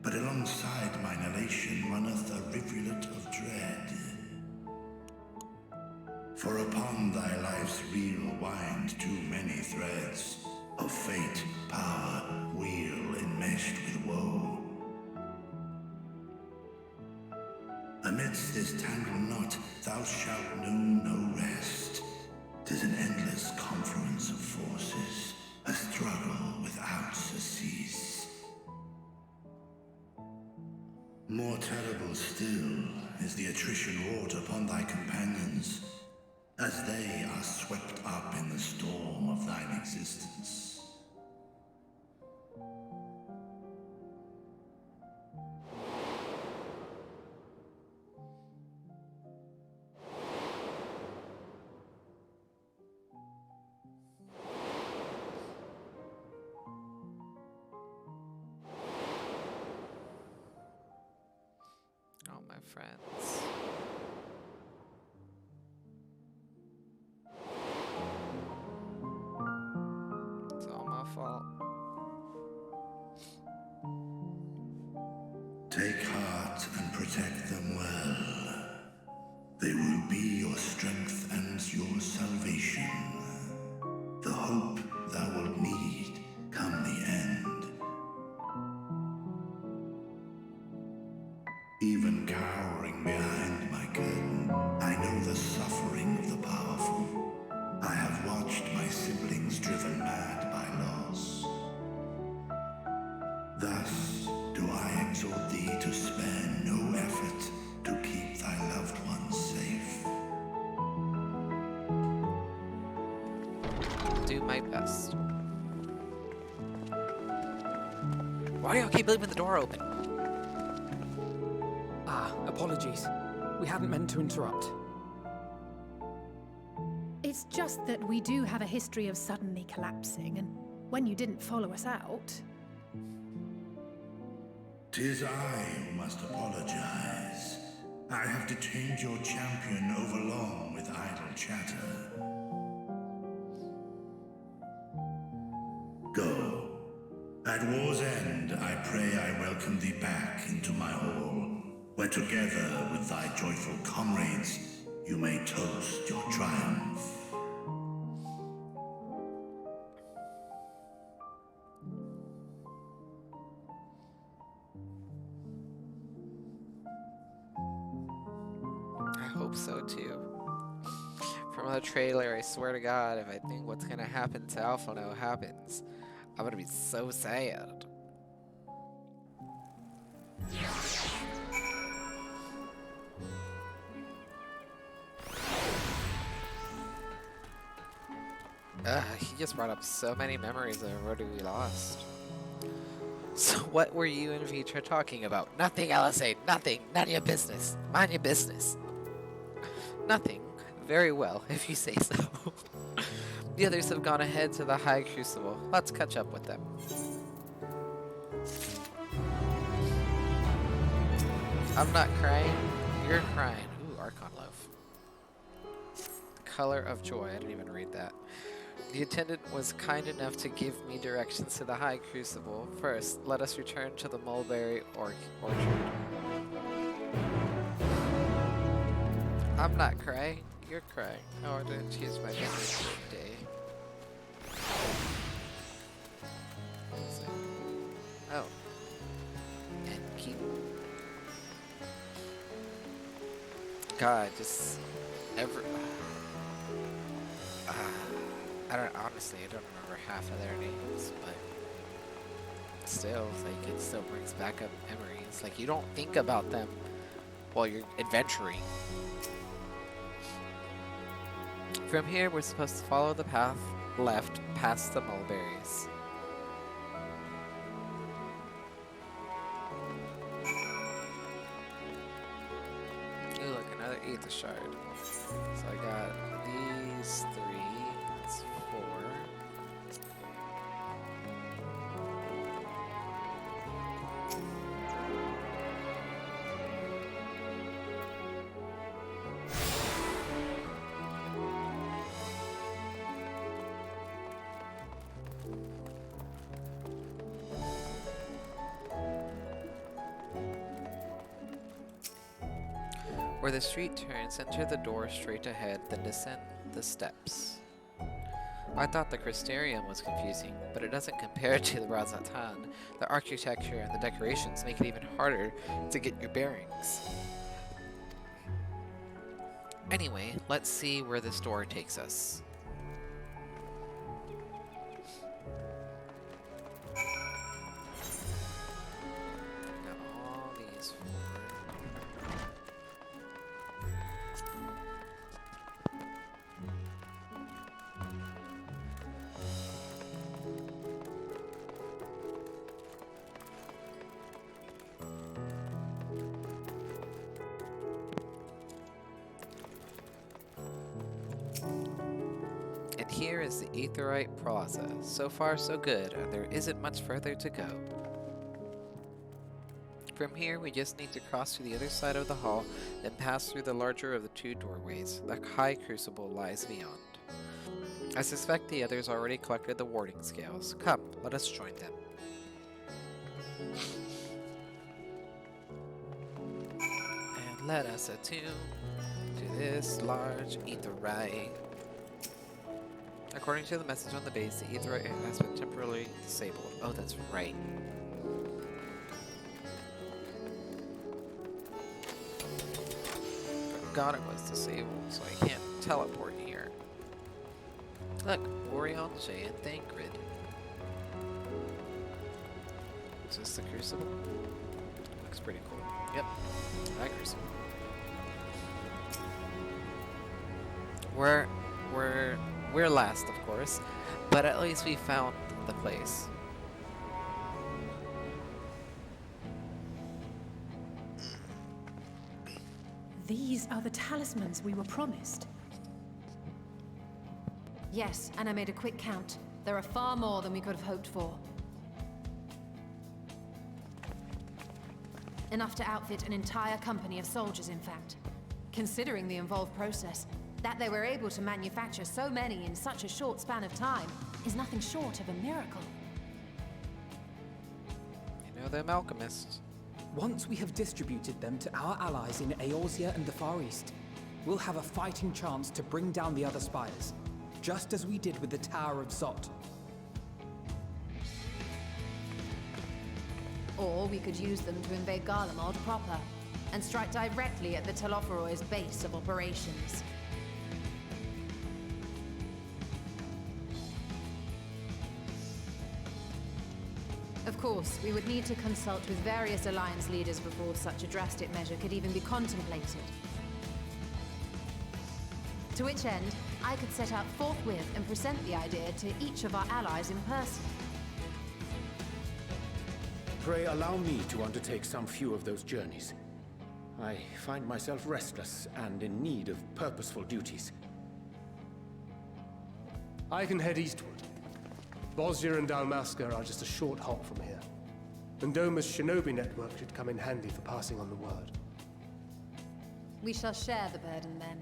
But alongside mine elation runneth a rivulet of dread. For upon thy life's reel wind too many threads of fate, power, wheel enmeshed with woe. Amidst this tangled knot thou shalt know no rest. 'Tis an endless confluence of forces, a struggle without surcease. More terrible still is the attrition wrought upon thy companions, as they are swept up in the storm of thine existence. Oh, my friends. It's all my fault. Take heart and protect them well. They will be your strength and your salvation. The hope thou wilt need come the end. Even cowering behind my curtain, I know the suffering of the powerful. I have watched my siblings driven mad by loss. Thus do I exhort thee to spare no effort to keep thy loved ones safe. Do my best. Why do y'all keep leaving the door open? Apologies. We hadn't meant to interrupt. It's just that we do have a history of suddenly collapsing, and when you didn't follow us out... 'Tis I who must apologize. I have detained your champion overlong with idle chatter. Go. At war's end, I pray I welcome thee back into my hall, where together with thy joyful comrades, you may toast your triumph. I hope so too. From the trailer, I swear to God, if I think what's gonna happen to Alphonse happens, I'm gonna be so sad. He just brought up so many memories of Road We Lost. So what were you and Vitra talking about? Nothing, LSA, nothing. None of your business. Mind your business. Nothing. Very well, if you say so. The others have gone ahead to the High Crucible. Let's catch up with them. I'm not crying. You're crying. Ooh, Archon Loaf. color of joy. I didn't even read that. The attendant was kind enough to give me directions to the High Crucible. First, let us return to the mulberry orchard. I'm not crying. You're crying. Oh, I didn't choose my favorite day. Oh. And keep. God, just ever. Honestly, I don't remember half of their names, but still, like, it still brings back up memories. Like, you don't think about them while you're adventuring. From here, we're supposed to follow the path left past the mulberries. Ooh, look, another Aether Shard. So I got these 3. That's 4. Where the street turns, enter the door straight ahead, then descend the steps. I thought the Crystarium was confusing, but it doesn't compare to the Razatan. The architecture and the decorations make it even harder to get your bearings. Anyway, let's see where this door takes us. Got all these 4. And here is the Aetherite Plaza. So far so good, and there isn't much further to go. From here, we just need to cross to the other side of the hall, then pass through the larger of the 2 doorways. The High Crucible lies beyond. I suspect the others already collected the warding scales. Come, let us join them. And let us attune to this large Aetherite. According to the message on the base, the Aetherite has been temporarily disabled. Oh, that's right. Forgot it was disabled, so I can't teleport here. Look, Orion, Jay, and Thancred. Is this the Crucible? Looks pretty cool. Yep, that Crucible. We're last, of course, but at least we found the place. These are the talismans we were promised. Yes, and I made a quick count. There are far more than we could have hoped for. Enough to outfit an entire company of soldiers, in fact. Considering the involved process, that they were able to manufacture so many in such a short span of time is nothing short of a miracle. You know them alchemists. Once we have distributed them to our allies in Eorzea and the Far East, we'll have a fighting chance to bring down the other spires, just as we did with the Tower of Zot. Or we could use them to invade Garlemald proper, and strike directly at the Telophoroid's base of operations. Of course, we would need to consult with various Alliance leaders before such a drastic measure could even be contemplated. To which end, I could set out forthwith and present the idea to each of our allies in person. Pray allow me to undertake some few of those journeys. I find myself restless and in need of purposeful duties. I can head eastward. Bosnia and Dalmasca are just a short hop from here. And Doma's shinobi network should come in handy for passing on the word. We shall share the burden then.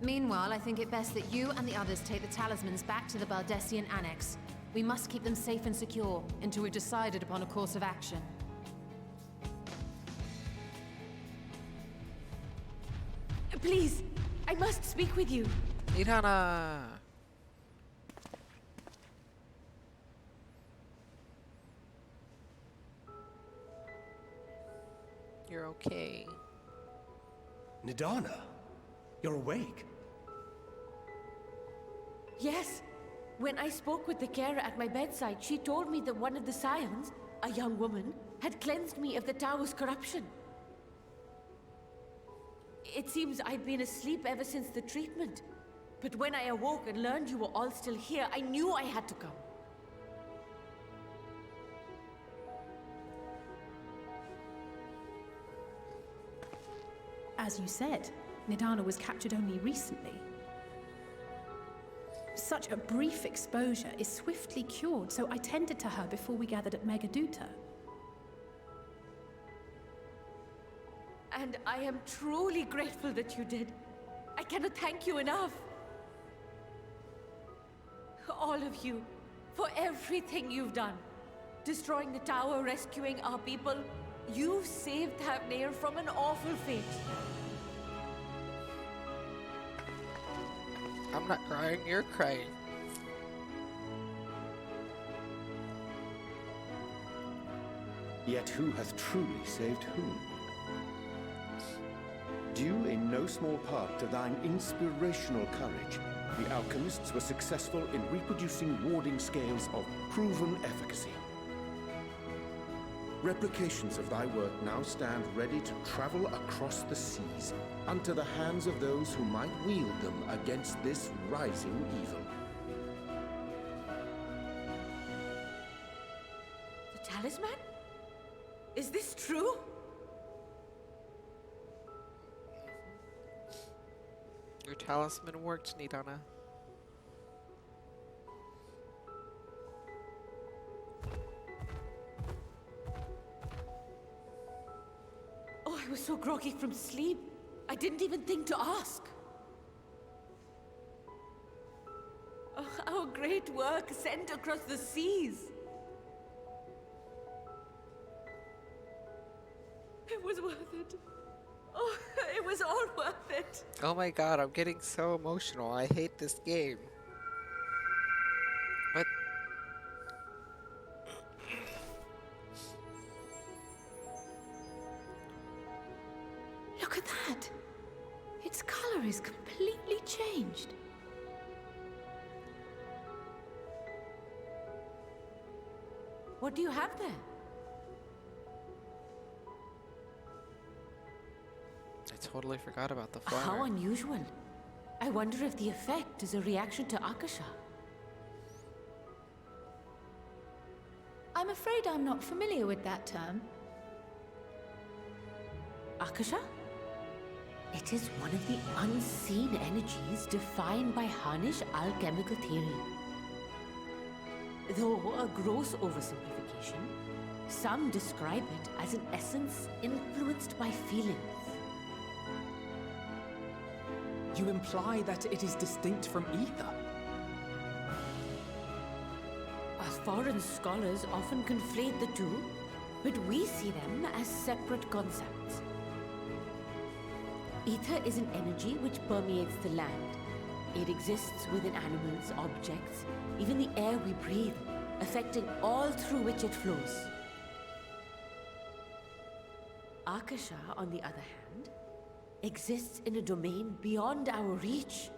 Meanwhile, I think it best that you and the others take the talismans back to the Baldessian Annex. We must keep them safe and secure until we've decided upon a course of action. Please, I must speak with you. Nidana! You're okay. Nidana, you're awake. Yes. When I spoke with the carer at my bedside, she told me that one of the scions, a young woman, had cleansed me of the tower's corruption. It seems I'd been asleep ever since the treatment. But when I awoke and learned you were all still here, I knew I had to come. As you said, Nidana was captured only recently. Such a brief exposure is swiftly cured, so I tended to her before we gathered at Megaduta. And I am truly grateful that you did. I cannot thank you enough. All of you, for everything you've done. Destroying the tower, rescuing our people. You've saved Thavnair from an awful fate. I'm not crying, you're crying. Yet who hath truly saved whom? Due in no small part to thine inspirational courage, the alchemists were successful in reproducing warding scales of proven efficacy. Replications of thy work now stand ready to travel across the seas, unto the hands of those who might wield them against this rising evil. The talisman? Is this true? Your talisman worked, Nidana. Oh, I was so groggy from sleep. I didn't even think to ask. Oh, our great work sent across the seas. It was worth it. Oh, it was all worth it. Oh my god, I'm getting so emotional. I hate this game. What? Look at that! Its color is completely changed. What do you have there? I totally forgot about the How flower. unusual. I wonder if the effect is a reaction to Akasha. I'm afraid I'm not familiar with that term. Akasha? It is one of the unseen energies defined by Harnish alchemical theory. Though a gross oversimplification, some describe it as an essence influenced by feelings. You imply that it is distinct from ether? Foreign scholars often conflate the two, but we see them as separate concepts. Ether is an energy which permeates the land. It exists within animals, objects, even the air we breathe, affecting all through which it flows. Akasha, on the other hand, exists in a domain beyond our reach,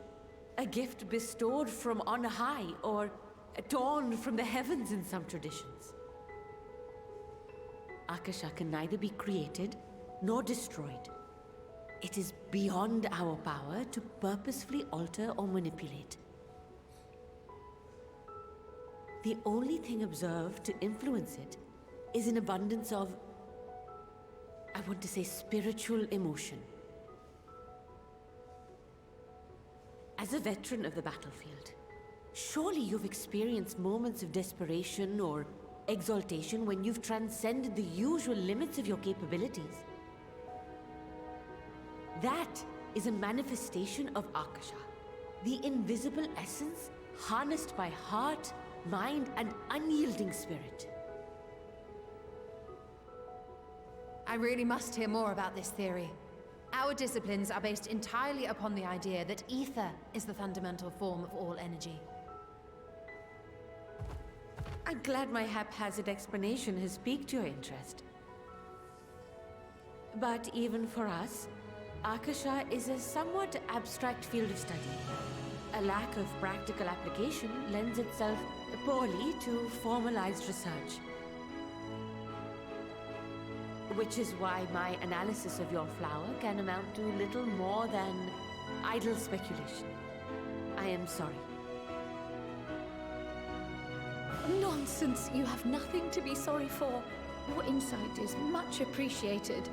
a gift bestowed from on high, or torn from the heavens in some traditions. Akasha can neither be created nor destroyed. It is beyond our power to purposefully alter or manipulate. The only thing observed to influence it is an abundance of, I want to say, spiritual emotion. As a veteran of the battlefield, surely you've experienced moments of desperation or exaltation when you've transcended the usual limits of your capabilities. That is a manifestation of Akasha, the invisible essence harnessed by heart, mind, and unyielding spirit. I really must hear more about this theory. Our disciplines are based entirely upon the idea that ether is the fundamental form of all energy. I'm glad my haphazard explanation has piqued your interest. But even for us, Akasha is a somewhat abstract field of study. A lack of practical application lends itself poorly to formalized research. Which is why my analysis of your flower can amount to little more than idle speculation. I am sorry. Nonsense! You have nothing to be sorry for. Your insight is much appreciated.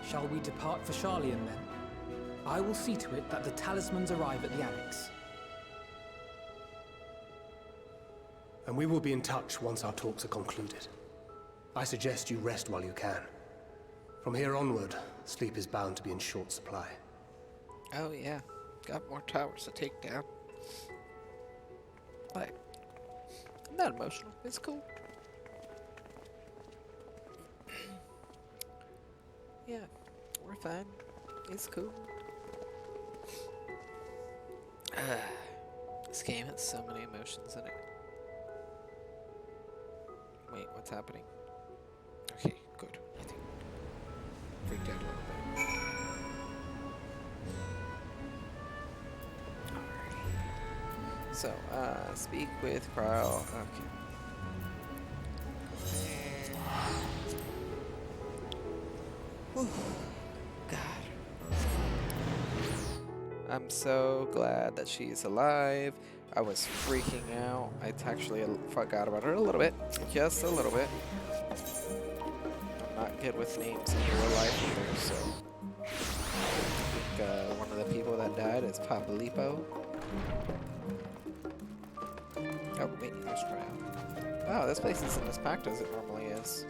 Shall we depart for Charlian then? I will see to it that the talismans arrive at the Annex. And we will be in touch once our talks are concluded. I suggest you rest while you can. From here onward, sleep is bound to be in short supply. Oh yeah, got more towers to take down. Like, I'm not emotional. It's cool. Yeah, we're fine. It's cool. This game has so many emotions in it. Wait, what's happening? Okay, good. I think freaked out a little bit. Alrighty. So, speak with Cryle. Okay. Whew. God. I'm so glad that she's alive. I was freaking out. I actually forgot about her a little bit. Just a little bit. I'm not good with names in real life either, so... I think one of the people that died is Papa Lipo. Oh, wait, there's Cryo. Wow, this place isn't as packed as it normally is.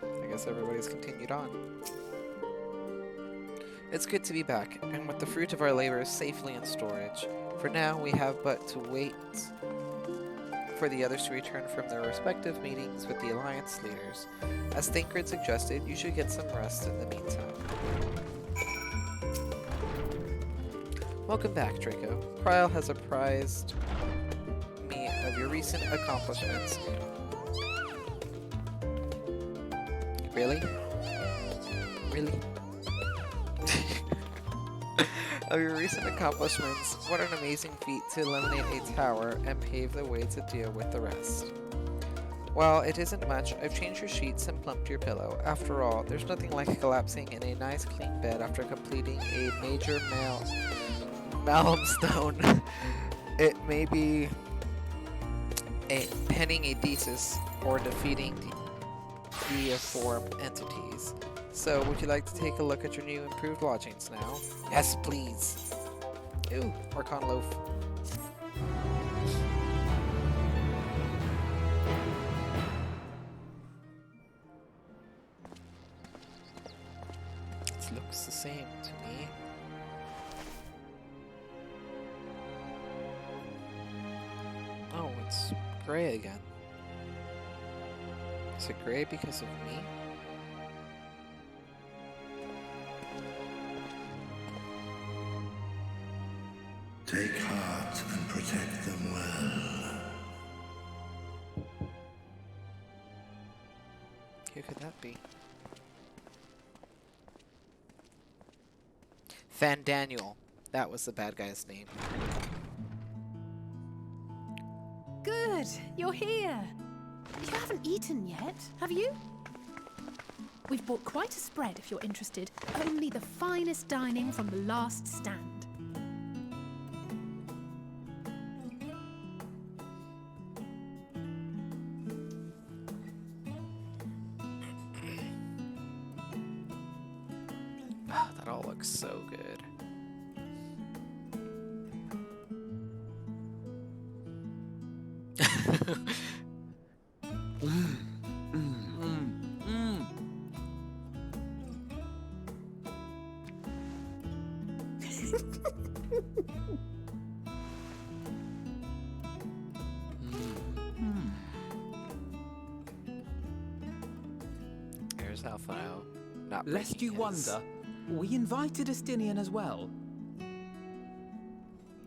I guess everybody's continued on. It's good to be back, and with the fruit of our labors safely in storage. For now, we have but to wait for the others to return from their respective meetings with the Alliance leaders. As Thancred suggested, you should get some rest in the meantime. Welcome back, Draco. Cryle has apprised me of your recent accomplishments. Really? Really? Of your recent accomplishments, what an amazing feat to eliminate a tower and pave the way to deal with the rest. While it isn't much, I've changed your sheets and plumped your pillow. After all, there's nothing like collapsing in a nice clean bed after completing a major milestone. It may be penning a thesis or defeating deiform entities. So, would you like to take a look at your new improved lodgings now? Yes, please. Ooh, Archon loaf. It looks the same to me. Oh, it's gray again. Is it gray because of me? Take heart and protect them well. Who could that be? Fan Daniel. That was the bad guy's name. Good, you're here. You haven't eaten yet, have you? We've bought quite a spread if you're interested. Only the finest dining from the last stand. That all looks so good. Here's Alphonse. Not Lest you breaking his- wonder, we invited Estinian as well.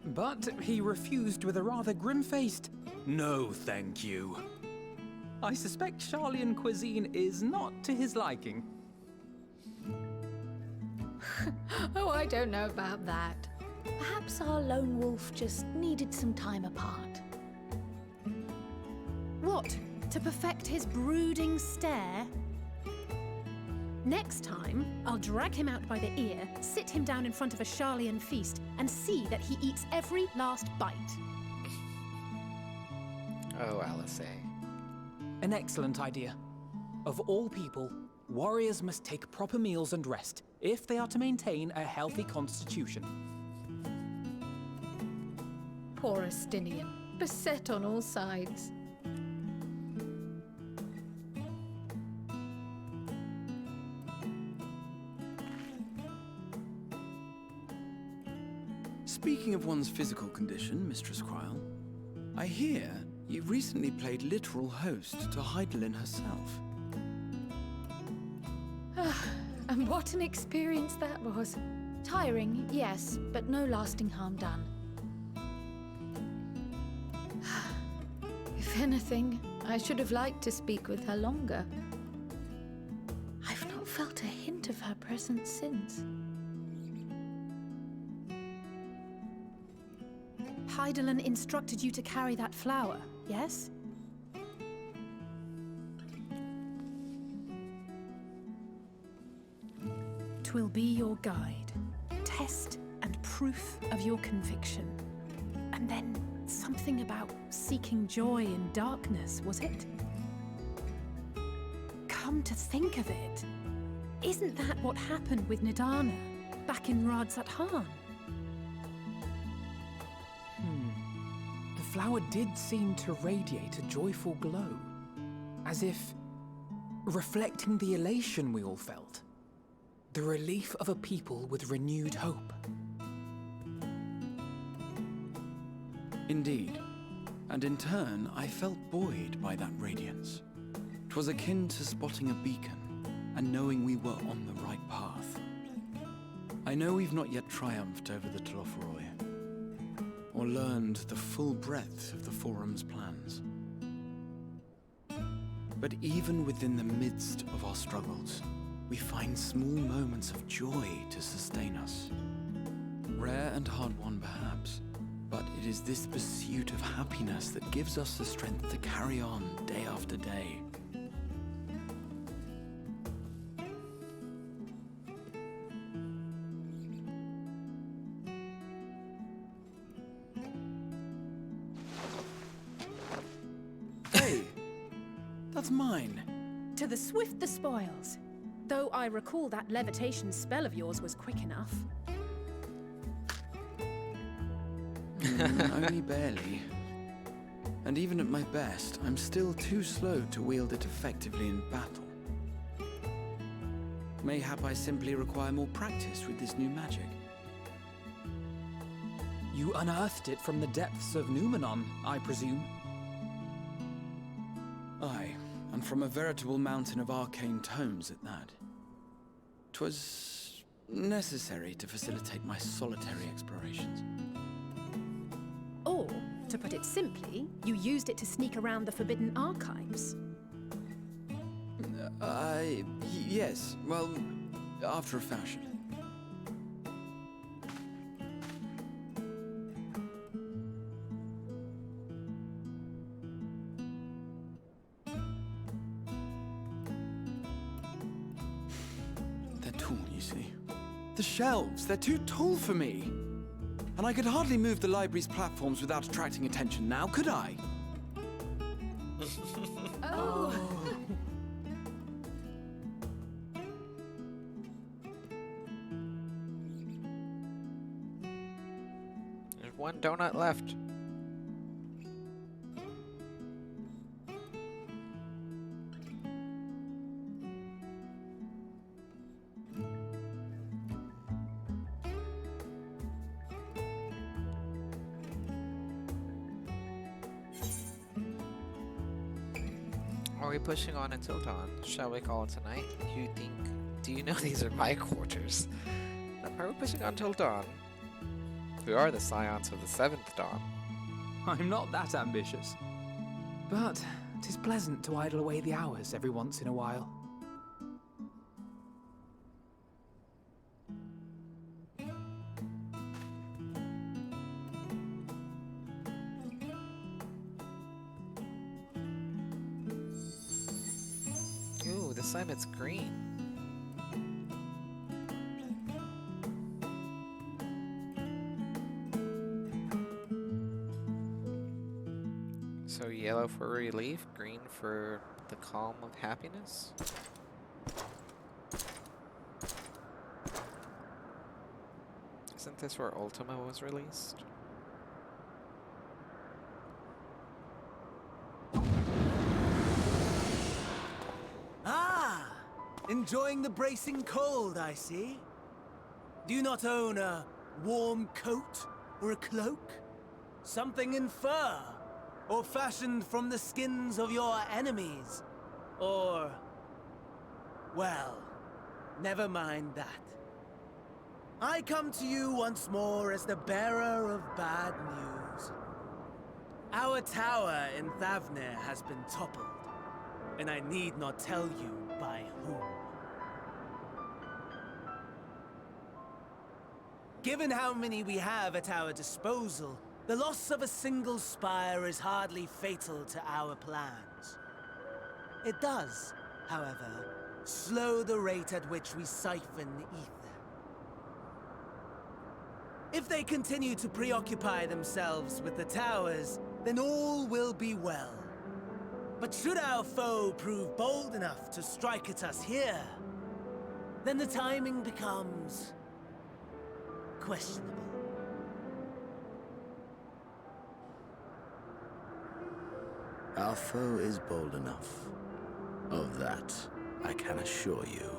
But he refused with a rather grim-faced, "No, thank you." I suspect Charlian cuisine is not to his liking. Oh, I don't know about that. Perhaps our lone wolf just needed some time apart. What? To perfect his brooding stare? Next time, I'll drag him out by the ear, sit him down in front of a Charlian feast, and see that he eats every last bite. Oh, Alice. An excellent idea. Of all people, warriors must take proper meals and rest if they are to maintain a healthy constitution. Poor Estinian, beset on all sides. Speaking of one's physical condition, Mistress Cryle, I hear you recently played literal host to Heidelin herself. And what an experience that was. Tiring, yes, but no lasting harm done. If anything, I should have liked to speak with her longer. I've not felt a hint of her presence since. Heidelin instructed you to carry that flower, yes? 'Twill be your guide, test and proof of your conviction. And then something about seeking joy in darkness, was it? Come to think of it, isn't that what happened with Nidana back in Radzat-Han? The flower did seem to radiate a joyful glow, as if reflecting the elation we all felt, the relief of a people with renewed hope. Indeed, and in turn, I felt buoyed by that radiance. 'Twas akin to spotting a beacon and knowing we were on the right path. I know we've not yet triumphed over the Tlofroi, or learned the full breadth of the Forum's plans. But even within the midst of our struggles, we find small moments of joy to sustain us. Rare and hard-won perhaps, but it is this pursuit of happiness that gives us the strength to carry on day after day. Hey, that's mine. To the swift the spoils. Though I recall that levitation spell of yours was quick enough. Only barely. And even at my best, I'm still too slow to wield it effectively in battle. Mayhap I simply require more practice with this new magic. You unearthed it from the depths of Numenon, I presume? Aye, and from a veritable mountain of arcane tomes at that. 'Twas necessary to facilitate my solitary explorations. Or, to put it simply, you used it to sneak around the Forbidden Archives. Yes, well, after a fashion. They're tall, you see. The shelves, they're too tall for me. And I could hardly move the library's platforms without attracting attention now, could I? Oh! There's one donut left. Are we pushing on until dawn? Shall we call it tonight? Do you know these are my quarters? Are we pushing on till dawn? We are the scions of the seventh dawn. I'm not that ambitious. But 'tis pleasant to idle away the hours every once in a while. Ooh, this time it's green. So yellow for relief, green for the calm of happiness. Isn't this where Ultima was released? Ah! Enjoying the bracing cold, I see. Do you not own a warm coat or a cloak? Something in fur? Or fashioned from the skins of your enemies? Or... well, never mind that. I come to you once more as the bearer of bad news. Our tower in Thavnir has been toppled, and I need not tell you by whom. Given how many we have at our disposal, the loss of a single spire is hardly fatal to our plans. It does, however, slow the rate at which we siphon ether. If they continue to preoccupy themselves with the towers, then all will be well. But should our foe prove bold enough to strike at us here, then the timing becomes questionable. Our foe is bold enough. Of that, I can assure you.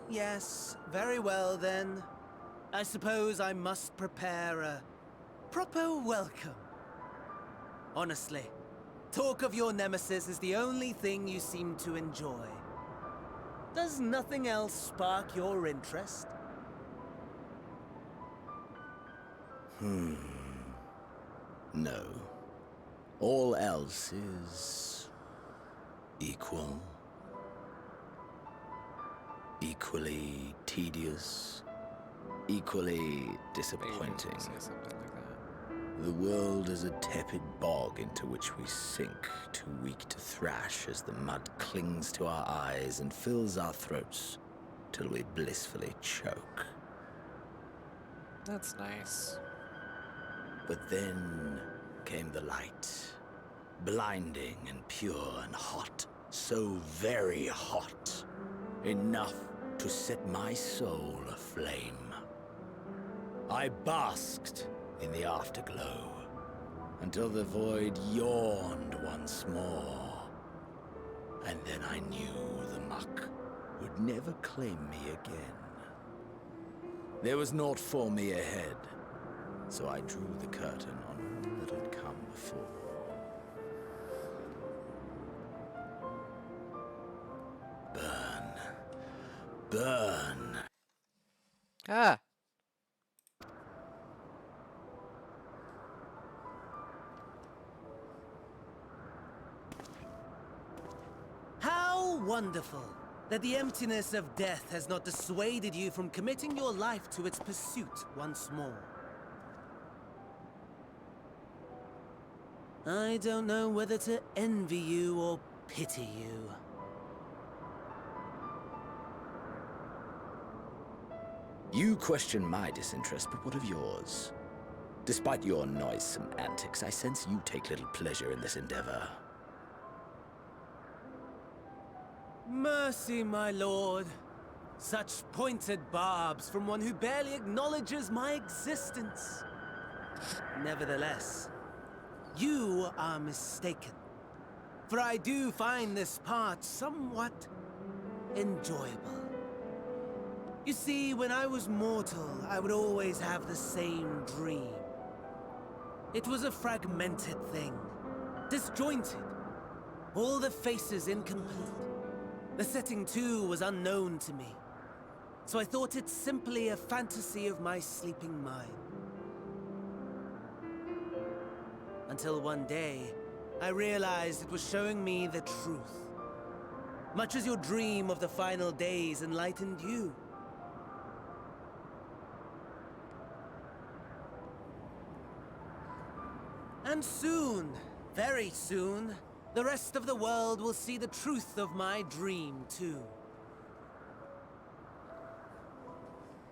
Yes, very well then. I suppose I must prepare a proper welcome. Honestly, talk of your nemesis is the only thing you seem to enjoy. Does nothing else spark your interest? No. All else is... equal. Equally tedious. Equally disappointing. Say something like that. The world is a tepid bog into which we sink, too weak to thrash as the mud clings to our eyes and fills our throats till we blissfully choke. That's nice. But then came the light, blinding and pure and hot, so very hot, enough to set my soul aflame. I basked in the afterglow until the void yawned once more, and then I knew the muck would never claim me again. There was naught for me ahead, so I drew the curtain on all that had come before. Burn. Burn. Ah! How wonderful that the emptiness of death has not dissuaded you from committing your life to its pursuit once more. I don't know whether to envy you or pity you. You question my disinterest, but what of yours? Despite your noisome antics, I sense you take little pleasure in this endeavor. Mercy, my lord. Such pointed barbs from one who barely acknowledges my existence. Nevertheless, you are mistaken. For I do find this part somewhat enjoyable. You see, when I was mortal, I would always have the same dream. It was a fragmented thing. Disjointed. All the faces incomplete. The setting, too, was unknown to me. So I thought it simply a fantasy of my sleeping mind. Until one day, I realized it was showing me the truth. Much as your dream of the final days enlightened you. And soon, very soon, the rest of the world will see the truth of my dream, too.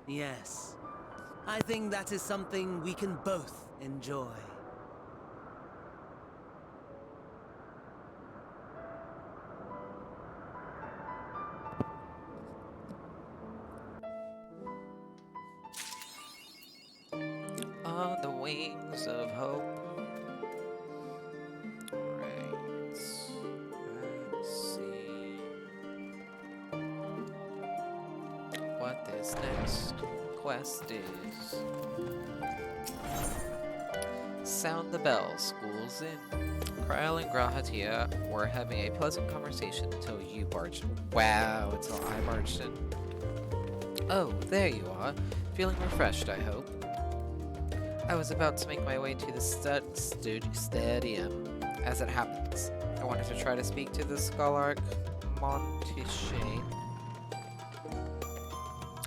Yes, I think that is something we can both enjoy. On the wings of hope. Right. Let's see what this next quest is. Sound the bell, school's in. Kyle and Grahatia were having a pleasant conversation until you barged in. Wow, until I barged in. Oh, there you are. Feeling refreshed, I hope. I was about to make my way to the stadium. As it happens, I wanted to try to speak to the Scholarch Montiche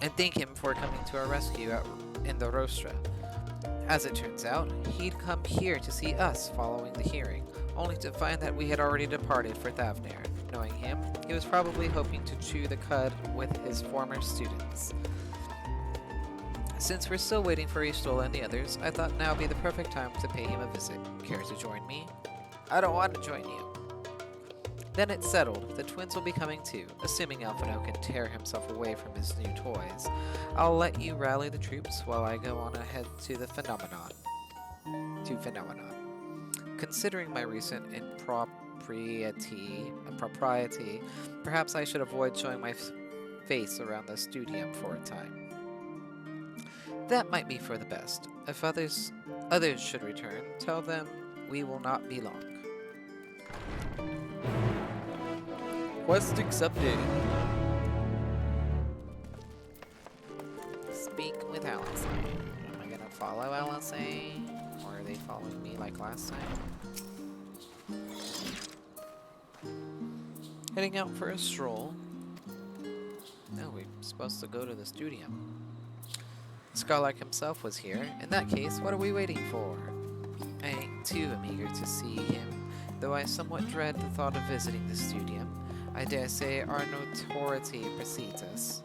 and thank him for coming to our rescue in the Rostra. As it turns out, he'd come here to see us following the hearing, only to find that we had already departed for Thavnair. Knowing him, he was probably hoping to chew the cud with his former students. Since we're still waiting for Istol and the others, I thought now would be the perfect time to pay him a visit. Care to join me? I don't want to join you. Then it's settled. The twins will be coming too, assuming Alphino can tear himself away from his new toys. I'll let you rally the troops while I go on ahead to the Phenomenon. Considering my recent impropriety, perhaps I should avoid showing my face around the studium for a time. That might be for the best. If others should return, tell them we will not be long. Quest accepted. Speak with Alisai. Am I gonna follow Alisai? Or are they following me like last time? Heading out for a stroll. No, we're supposed to go to the studium. Scholarch himself was here. In that case, what are we waiting for? I, too, am eager to see him, though I somewhat dread the thought of visiting the studium. I dare say our notoriety precedes us.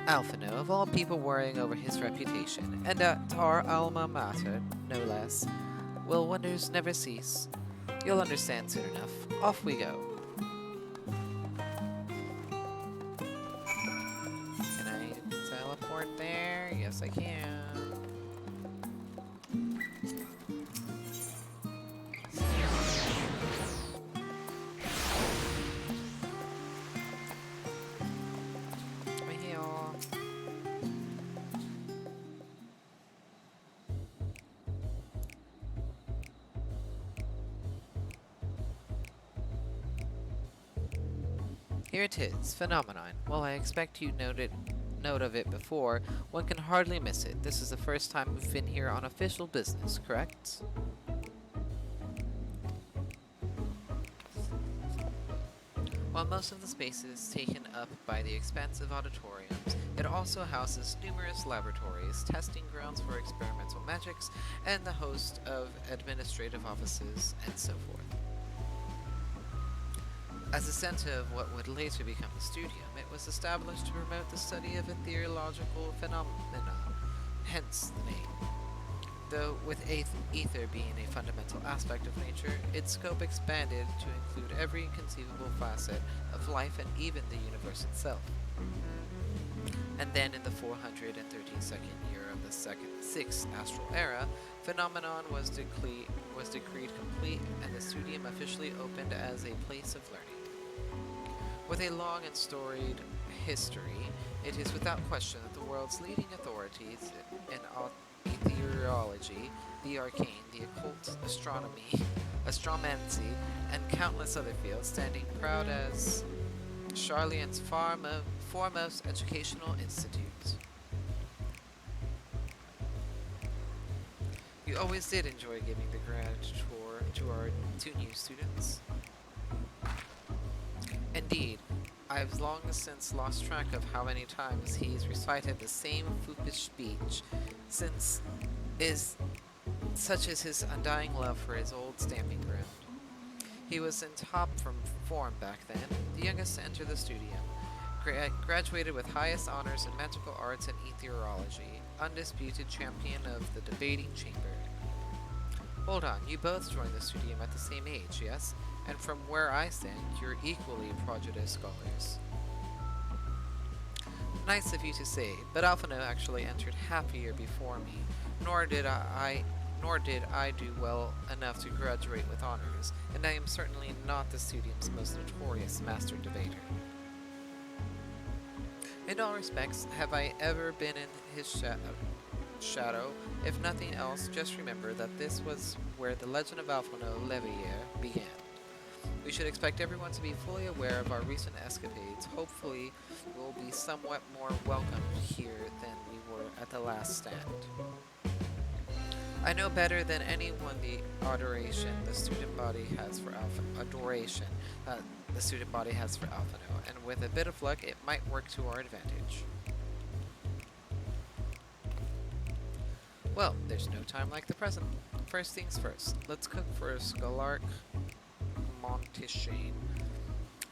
Alphino, of all people worrying over his reputation, and at our alma mater, no less, will wonders never cease? You'll understand soon enough. Off we go. Can I teleport there? Yes, I can. Here it is, Phenomenon. While I expect you note of it before, one can hardly miss it. This is the first time we've been here on official business, correct? While most of the space is taken up by the expansive auditoriums, it also houses numerous laboratories, testing grounds for experimental magics, and the host of administrative offices, and so forth. As a center of what would later become the studium, it was established to promote the study of ethereological phenomena, hence the name. Though with ether being a fundamental aspect of nature, its scope expanded to include every conceivable facet of life and even the universe itself. And then in the 432nd year of the sixth astral era, Phenomenon was decreed complete and the studium officially opened as a place of learning. With a long and storied history, it is without question that the world's leading authorities in meteorology, the arcane, the occult, astronomy, astromancy, and countless other fields, standing proud as Charlian's foremost educational institute. You always did enjoy giving the grand tour to our 2 new students. Indeed, I've long since lost track of how many times he's recited the same foopish speech, since such is his undying love for his old stamping ground. He was in top form back then, the youngest to enter the studio. Graduated with highest honors in magical arts and meteorology, undisputed champion of the debating chamber. Hold on, you both joined the studium at the same age, yes? And from where I stand, you're equally prodigious scholars. Nice of you to say, but Alphino actually entered half a year before me, nor did I do well enough to graduate with honors, and I am certainly not the studium's most notorious master debater. In all respects, have I ever been in his shadow? If nothing else, just remember that this was where the legend of Alphino Levier began. We should expect everyone to be fully aware of our recent escapades. Hopefully, we'll be somewhat more welcomed here than we were at the last stand. I know better than anyone the adoration the student body has for Alphino, and with a bit of luck, it might work to our advantage. Well, there's no time like the present. First things first, let's cook for a Scholarch Montishane.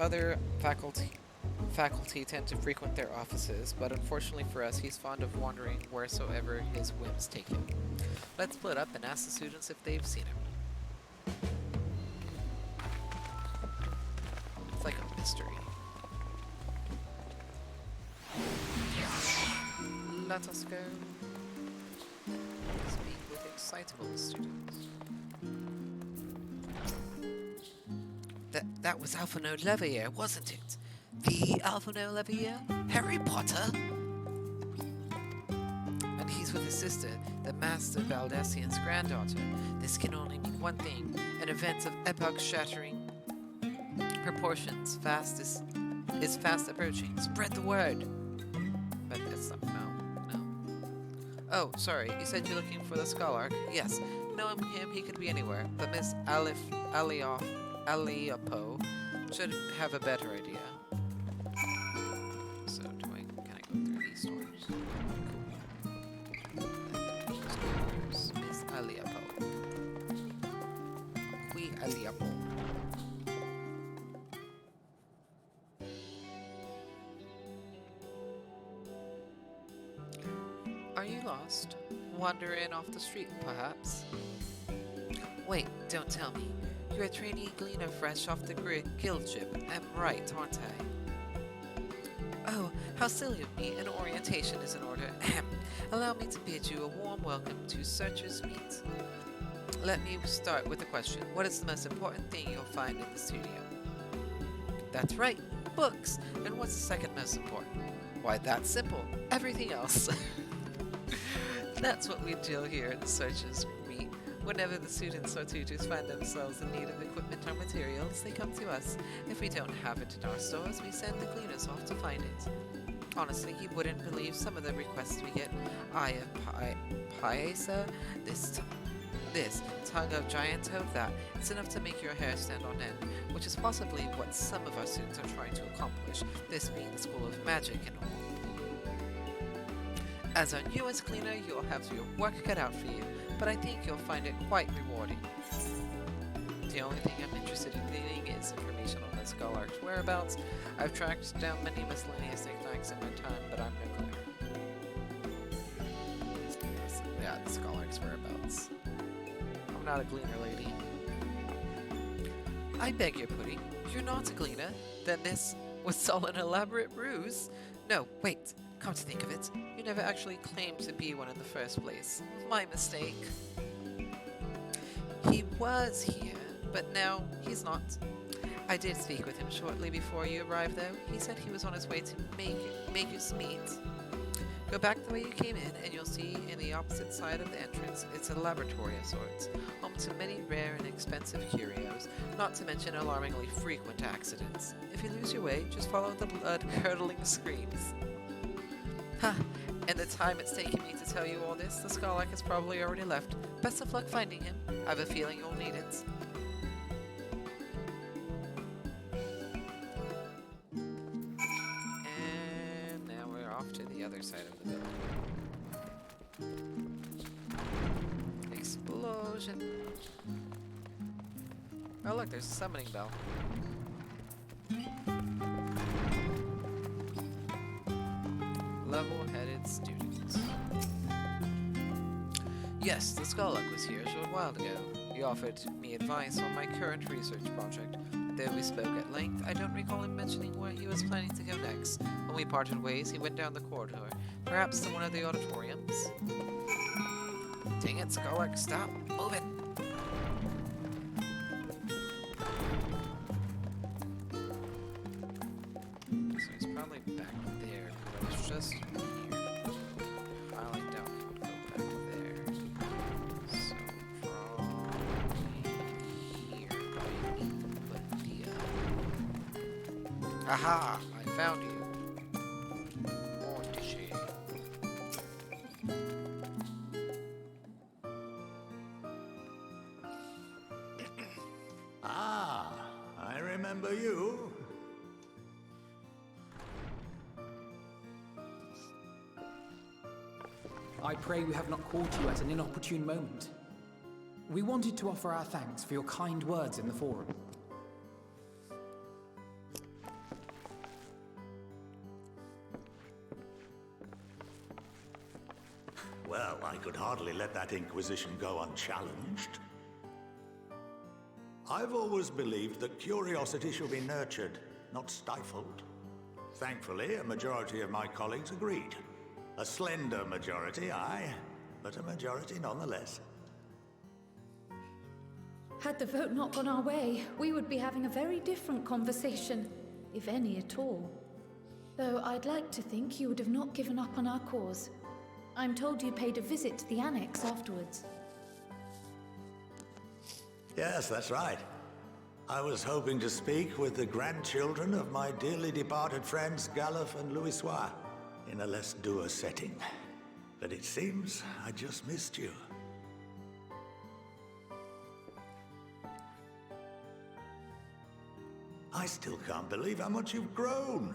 Other faculty tend to frequent their offices, but unfortunately for us, he's fond of wandering wheresoever his whims take him. Let's split up and ask the students if they've seen him. It's like a mystery. Let us go. Speak with excitable students. That was Alphino Levier, wasn't it? The Alphino Levier? Harry Potter? And he's with his sister, the Master Baldessian's granddaughter. This can only mean one thing, an event of epoch-shattering proportions is fast approaching. Spread the word! But it's not, no. Oh, sorry, you said you're looking for the Scholarch? Yes, knowing him, he could be anywhere, but Miss Aliapo should have a better idea. So, can I go through these doors? Cool. Miss Aliapo. Qui Aliapo. Are you lost? Wandering off the street, perhaps? Wait, don't tell me. You're a trainee gleaner fresh off the guild ship. I'm right, aren't I? Oh, how silly of me. An orientation is in order. Ahem. Allow me to bid you a warm welcome to Searcher's Meet. Let me start with a question. What is the most important thing you'll find in the studio? That's right, books. And what's the second most important? Why, that's simple. Everything else. That's what we do here at Searcher's Meet. Whenever the students or tutors find themselves in need of equipment or materials, they come to us. If we don't have it in our stores, we send the cleaners off to find it. Honestly, you wouldn't believe some of the requests we get. Paesa, this tongue of giant of that. It's enough to make your hair stand on end, which is possibly what some of our students are trying to accomplish, this being the School of Magic and all. As our newest cleaner, you'll have your work cut out for you, but I think you'll find it quite rewarding. The only thing I'm interested in gleaning is information on the Scholarch's whereabouts. I've tracked down many miscellaneous knickknacks in my time, but I'm no gleaner. Yeah, the Scholarch's whereabouts. I'm not a gleaner, lady. I beg your pudding. You're not a gleaner? Then this was all an elaborate ruse? No, wait. Come to think of it, you never actually claimed to be one in the first place. My mistake. He was here, but now he's not. I did speak with him shortly before you arrived, though. He said he was on his way to make us meet. Go back the way you came in, and you'll see in the opposite side of the entrance, it's a laboratory of sorts, home to many rare and expensive curios, not to mention alarmingly frequent accidents. If you lose your way, just follow the blood-curdling screams. Ha! And the time it's taken me to tell you all this, the Skarlak has probably already left. Best of luck finding him. I have a feeling you'll need it. And now we're off to the other side of the building. Explosion! Oh look, there's a summoning bell. Level-headed students. Yes, the Skarlak was here a short while ago. He offered me advice on my current research project. Though we spoke at length, I don't recall him mentioning where he was planning to go next. When we parted ways, he went down the corridor, perhaps to one of the auditoriums. Dang it, Skarlak, stop moving! So he's probably back there, but it's just here. Highly doubt he would go back there. So from here, I put the aha! I found you. Morticia. Ah, I remember you. I pray we have not caught you at an inopportune moment. We wanted to offer our thanks for your kind words in the forum. Well, I could hardly let that inquisition go unchallenged. I've always believed that curiosity should be nurtured, not stifled. Thankfully, a majority of my colleagues agreed. A slender majority, aye, but a majority nonetheless. Had the vote not gone our way, we would be having a very different conversation, if any at all. Though I'd like to think you would have not given up on our cause. I'm told you paid a visit to the annex afterwards. Yes, that's right. I was hoping to speak with the grandchildren of my dearly departed friends Galuf and Louisoix in a less dour setting. But it seems I just missed you. I still can't believe how much you've grown.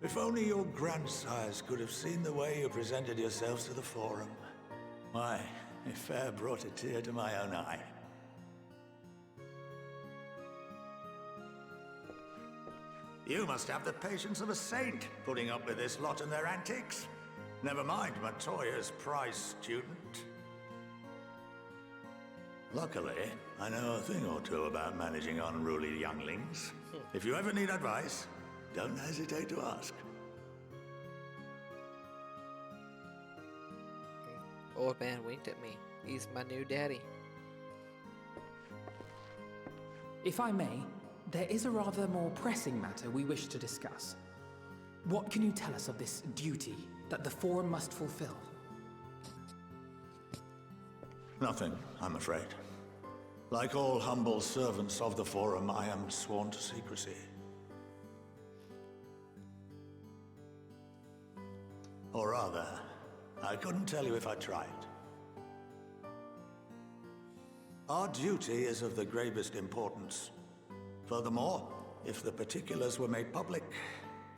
If only your grandsires could have seen the way you presented yourselves to the Forum. Why, it fair brought a tear to my own eye. You must have the patience of a saint, putting up with this lot and their antics. Never mind Matoya's prize student. Luckily, I know a thing or two about managing unruly younglings. If you ever need advice, don't hesitate to ask. Old man winked at me. He's my new daddy. If I may, there is a rather more pressing matter we wish to discuss. What can you tell us of this duty that the Forum must fulfill? Nothing, I'm afraid. Like all humble servants of the Forum, I am sworn to secrecy. Or rather, I couldn't tell you if I tried. Our duty is of the gravest importance. Furthermore, if the particulars were made public,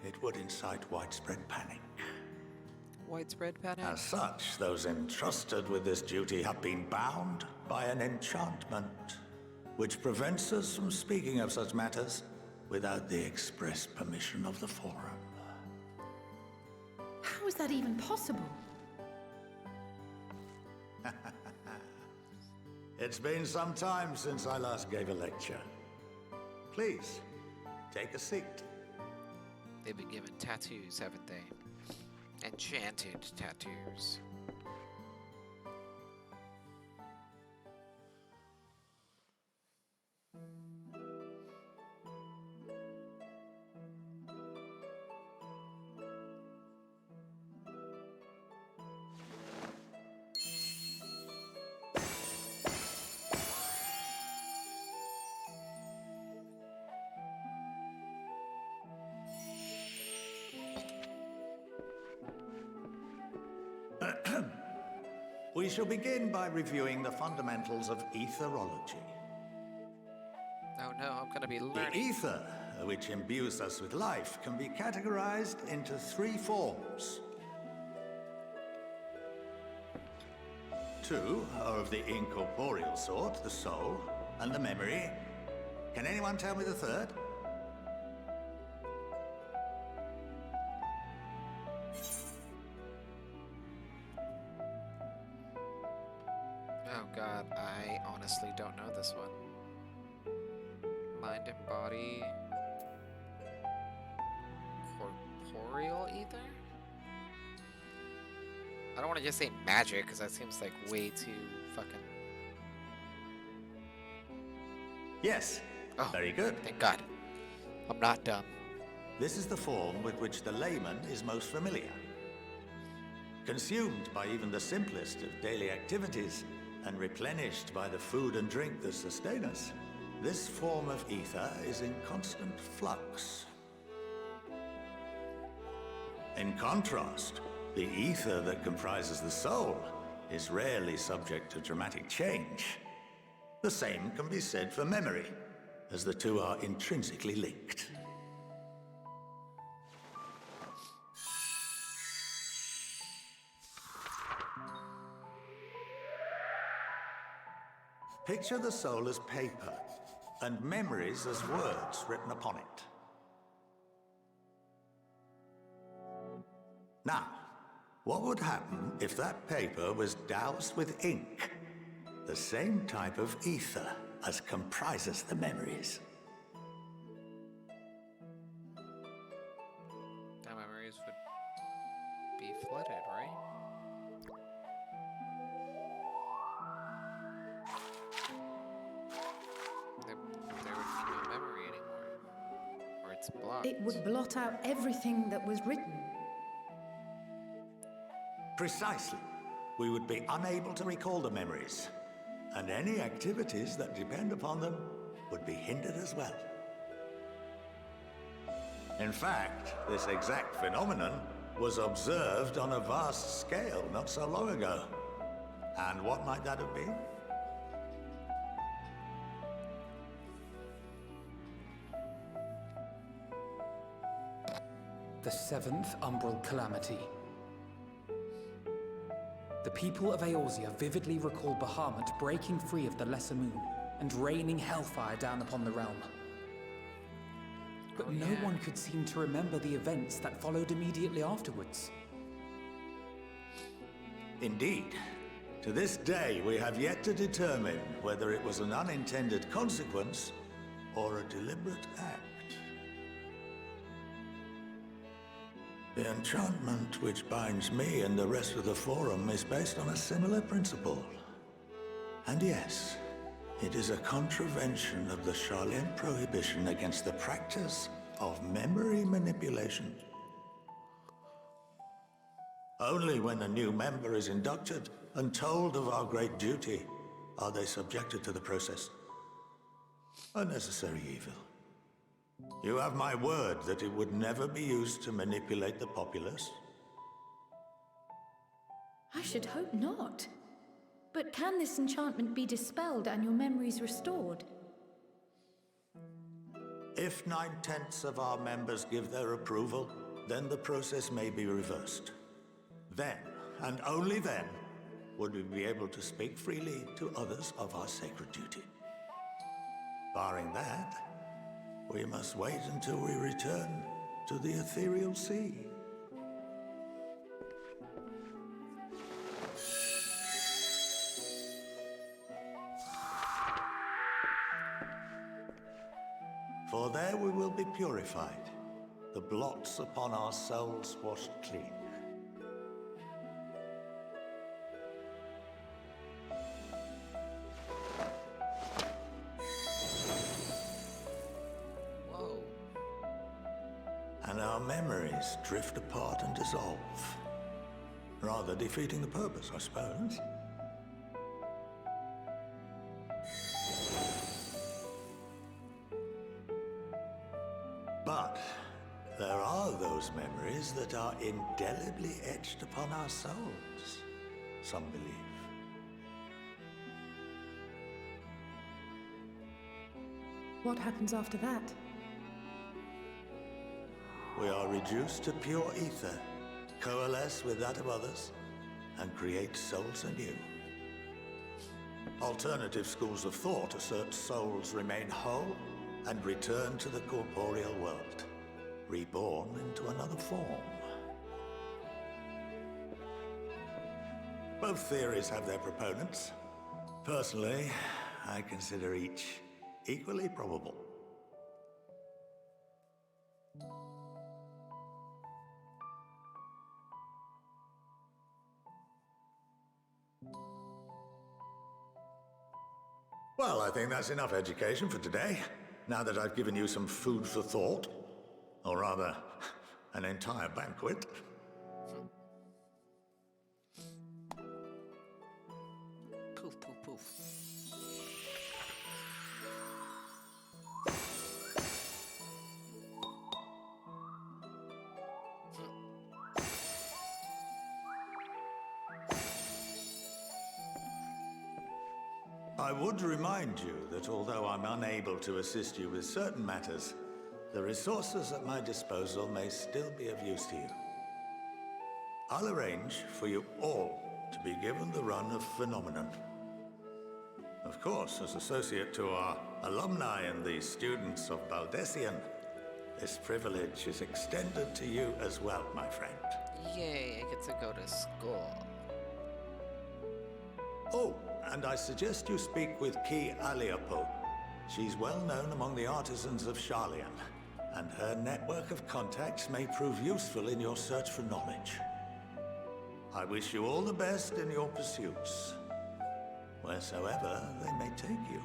it would incite widespread panic. Widespread panic? As such, those entrusted with this duty have been bound by an enchantment, which prevents us from speaking of such matters without the express permission of the Forum. How is that even possible? It's been some time since I last gave a lecture. Please, take a seat. They've been given tattoos, haven't they? Enchanted tattoos. We shall begin by reviewing the fundamentals of etherology. Oh no, I'm gonna be The learning. ether, which imbues us with life, can be categorized into 3 forms. 2 are of the incorporeal sort, the soul, and the memory. Can anyone tell me the third? Oh god, I honestly don't know this one. Mind and body. Corporeal ether? I don't want to just say magic, because that seems like way too fucking... Yes. Oh, very good. Thank God. I'm not dumb. This is the form with which the layman is most familiar. Consumed by even the simplest of daily activities, and replenished by the food and drink that sustain us, this form of ether is in constant flux. In contrast, the ether that comprises the soul is rarely subject to dramatic change. The same can be said for memory, as the two are intrinsically linked. Picture the soul as paper, and memories as words written upon it. Now, what would happen if that paper was doused with ink? The same type of ether as comprises the memories. The memories would be flooded, right? There would be no memory anymore. Or it's blocked. It would blot out everything that was written. Precisely. We would be unable to recall the memories, and any activities that depend upon them would be hindered as well. In fact, this exact phenomenon was observed on a vast scale not so long ago. And what might that have been? The 7th Umbral Calamity. The people of Eorzea vividly recall Bahamut breaking free of the Lesser Moon and raining hellfire down upon the realm. But no one could seem to remember the events that followed immediately afterwards. Indeed. To this day, we have yet to determine whether it was an unintended consequence or a deliberate act. The enchantment which binds me and the rest of the Forum is based on a similar principle. And yes, it is a contravention of the Sharlayan prohibition against the practice of memory manipulation. Only when a new member is inducted and told of our great duty are they subjected to the process. A necessary evil. You have my word that it would never be used to manipulate the populace? I should hope not. But can this enchantment be dispelled and your memories restored? If 9/10 of our members give their approval, then the process may be reversed. Then, and only then, would we be able to speak freely to others of our sacred duty. Barring that, we must wait until we return to the ethereal sea. For there we will be purified, the blots upon our souls washed clean. Whoa. And our memories drift apart and dissolve, rather defeating the purpose, I suppose. But there are those memories that are indelibly etched upon our souls, some believe. What happens after that? We are reduced to pure ether, coalesce with that of others, and create souls anew. Alternative schools of thought assert souls remain whole and return to the corporeal world, reborn into another form. Both theories have their proponents. Personally, I consider each equally probable. Well, I think that's enough education for today, now that I've given you some food for thought. Or rather, an entire banquet. Poof, poof, poof. I would remind you that although I'm unable to assist you with certain matters, the resources at my disposal may still be of use to you. I'll arrange for you all to be given the run of Phenomenon. Of course, as associate to our alumni and the students of Baldessian, this privilege is extended to you as well, my friend. Yay, I get to go to school. Oh, and I suggest you speak with Ki Aliapo. She's well known among the artisans of Sharlayan, and her network of contacts may prove useful in your search for knowledge. I wish you all the best in your pursuits, wheresoever they may take you.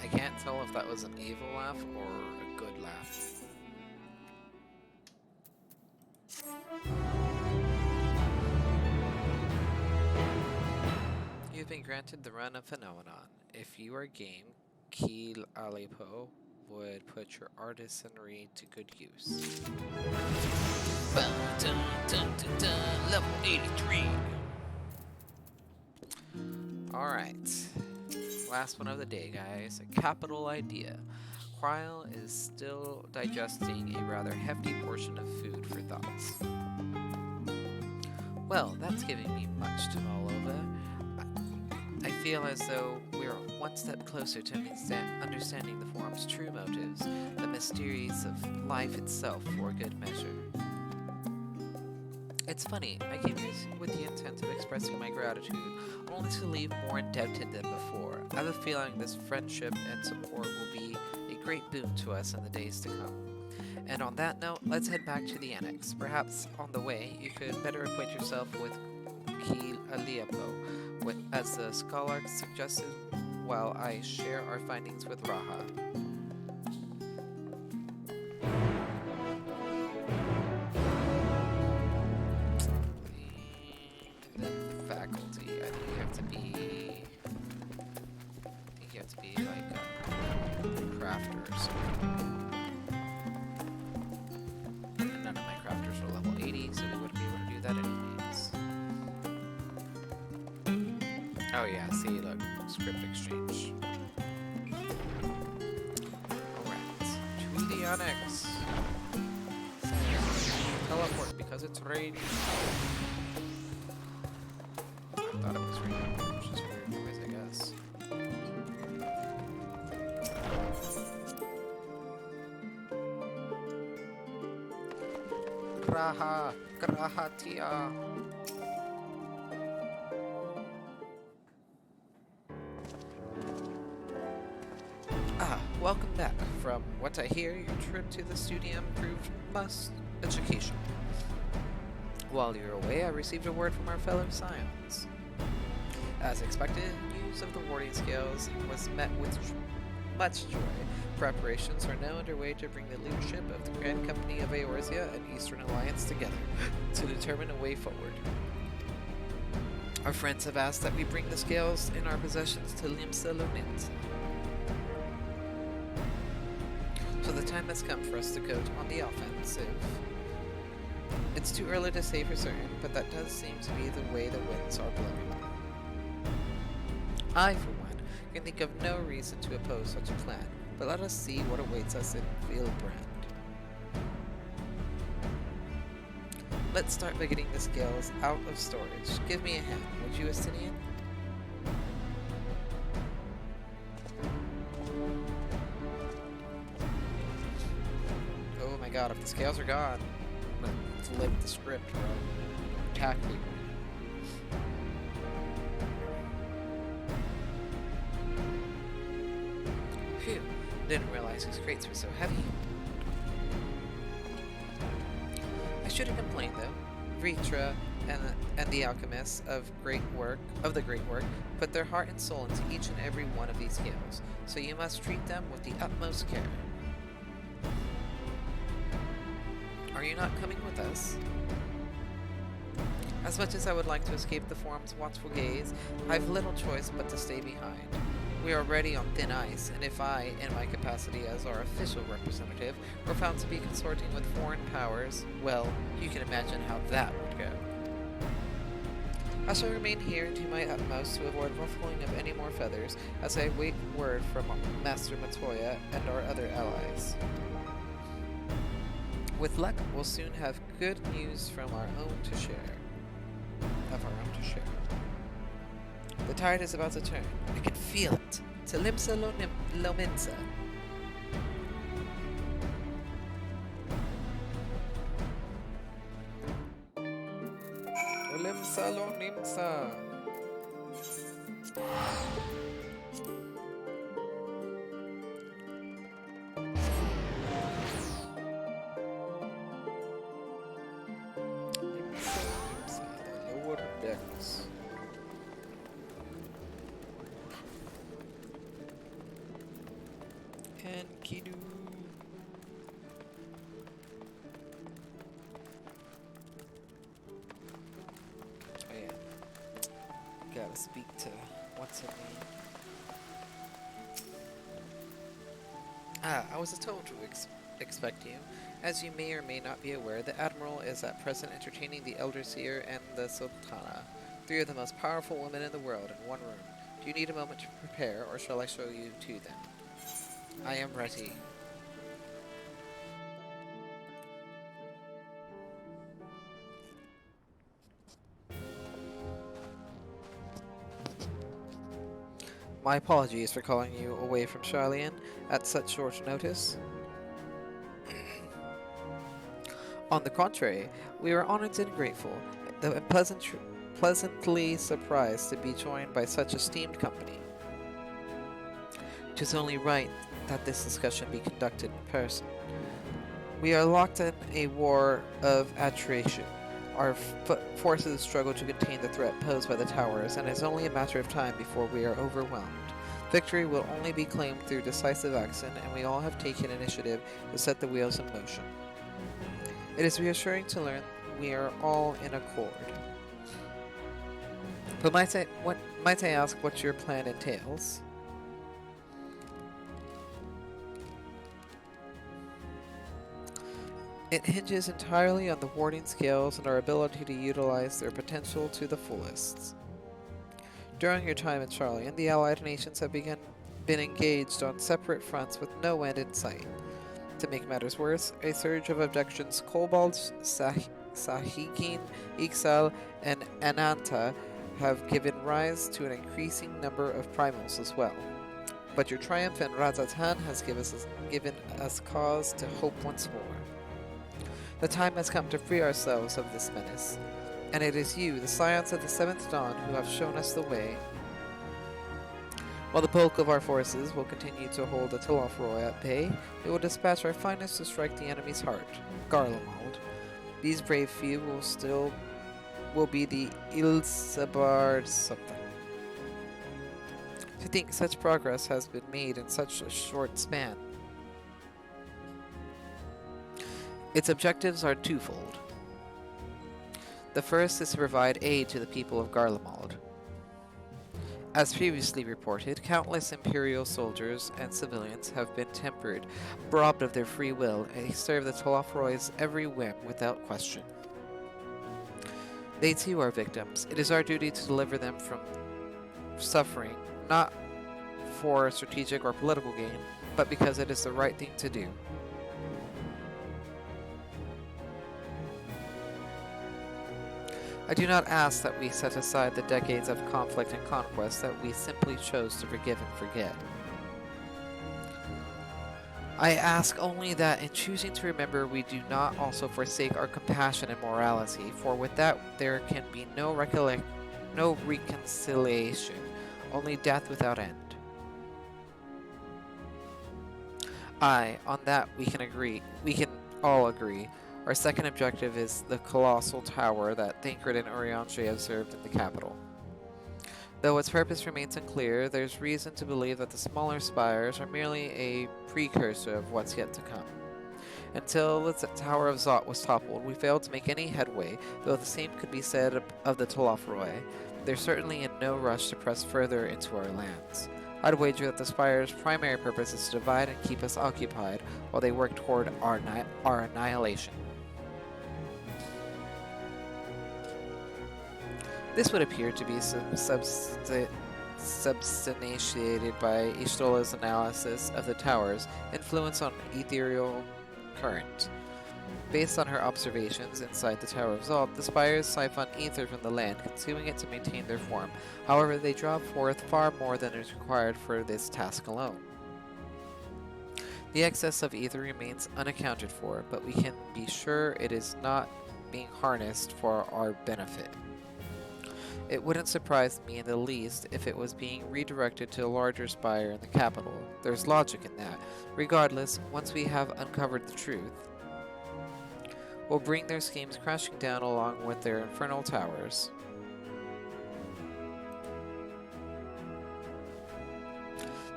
I can't tell if that was an evil laugh or a good laugh. You've been granted the run of Phenomenon. If you are game, Ki Alipo would put your artisanry to good use. Level 83. Alright. Last one of the day, guys. A capital idea. Quile is still digesting a rather hefty portion of food for thoughts. Well, that's giving me much to mull over. I feel as though we're one step closer to understanding the form's true motives, the mysteries of life itself for good measure. It's funny, I came here with the intent of expressing my gratitude, only to leave more indebted than before. I have a feeling this friendship and support will be a great boon to us in the days to come. And on that note, let's head back to the annex. Perhaps on the way, you could better acquaint yourself with Ki Aliapo, as the scholar suggested, while I share our findings with Raha. And then faculty, I think you have to be like a crafter or something. None of my crafters are level 80, so we wouldn't be able to do that anyways. Oh yeah, see, look, script exchange. Alright, to the annex. Teleport because it's raining. I thought it was raining, which is weird noise, I guess. Graha, Grahatia. Welcome back. From what I hear, your trip to the studium proved most educational. While you were away, I received a word from our fellow scions. As expected, news of the warding scales was met with much joy. Preparations are now underway to bring the leadership of the Grand Company of Eorzea and Eastern Alliance together to determine a way forward. Our friends have asked that we bring the scales in our possessions to Limsa Lunit. So the time has come for us to go on the offensive. It's too early to say for certain, but that does seem to be the way the winds are blowing. I, for one, can think of no reason to oppose such a plan, but let us see what awaits us in Villebrand. Let's start by getting the scales out of storage. Give me a hand, would you, Estinian? Oh my god, if the scales are gone, let's flip the script, bro. Attack people. Phew, didn't realize these crates were so heavy. I shouldn't complain though. Vritra and the alchemists of the great work put their heart and soul into each and every one of these scales, so you must treat them with the utmost care. Are you not coming with us? As much as I would like to escape the Forum's watchful gaze, I've little choice but to stay behind. We are already on thin ice, and if I, in my capacity as our official representative, were found to be consorting with foreign powers, well, you can imagine how that would go. I shall remain here and do my utmost to avoid ruffling of any more feathers, as I await word from Master Matoya and our other allies. With luck, we'll soon have good news from our own to share. The tide is about to turn. I can feel it. Talimsa Lominsa. Olimsa Lonimsa. The lower decks. And Kidu. Oh yeah. Gotta speak to what's her name. I was told to expect you. As you may or may not be aware, the Admiral is at present entertaining the Elder Seer and the Sultana, three of the most powerful women in the world, in one room. Do you need a moment to prepare, or shall I show you to them? I am ready. My apologies for calling you away from Charlian at such short notice. On the contrary, we are honored and grateful, though pleasantly surprised to be joined by such esteemed company. 'Tis only right that this discussion be conducted in person. We are locked in a war of attrition. Our forces struggle to contain the threat posed by the towers, and it is only a matter of time before we are overwhelmed. Victory will only be claimed through decisive action, and we all have taken initiative to set the wheels in motion. It is reassuring to learn we are all in accord. But might I ask what your plan entails? It hinges entirely on the warding scales and our ability to utilize their potential to the fullest. During your time in Charlian, the Allied nations have been engaged on separate fronts with no end in sight. To make matters worse, a surge of abductions, kobolds, Sahikin, Ixal, and Ananta have given rise to an increasing number of primals as well. But your triumph in Razatan has given us cause to hope once more. The time has come to free ourselves of this menace, and it is you, the Scions of the Seventh Dawn, who have shown us the way. While the bulk of our forces will continue to hold the Telofroi at bay, we will dispatch our finest to strike the enemy's heart, Garlemald. These brave few will be the Ilsabard something. To think such progress has been made in such a short span. Its objectives are twofold. The first is to provide aid to the people of Garlemald. As previously reported, countless Imperial soldiers and civilians have been tempered, robbed of their free will, and serve the Telofroi's every whim without question. They too are victims. It is our duty to deliver them from suffering, not for strategic or political gain, but because it is the right thing to do. I do not ask that we set aside the decades of conflict and conquest that we simply chose to forgive and forget. I ask only that in choosing to remember we do not also forsake our compassion and morality, for with that there can be no reconciliation, only death without end. On that we can all agree. Our second objective is the colossal tower that Thancred and Urianger observed in the capital. Though its purpose remains unclear, there's reason to believe that the smaller spires are merely a precursor of what's yet to come. Until the Tower of Zot was toppled, we failed to make any headway, though the same could be said of the Tolafroi. They're certainly in no rush to press further into our lands. I'd wager that the Spire's primary purpose is to divide and keep us occupied while they work toward our annihilation. This would appear to be substantiated by Ishtola's analysis of the tower's influence on ethereal current. Based on her observations inside the Tower of Zalt, the spires siphon ether from the land, consuming it to maintain their form. However, they draw forth far more than is required for this task alone. The excess of ether remains unaccounted for, but we can be sure it is not being harnessed for our benefit. It wouldn't surprise me in the least if it was being redirected to a larger spire in the capital. There's logic in that. Regardless, once we have uncovered the truth, we'll bring their schemes crashing down along with their infernal towers.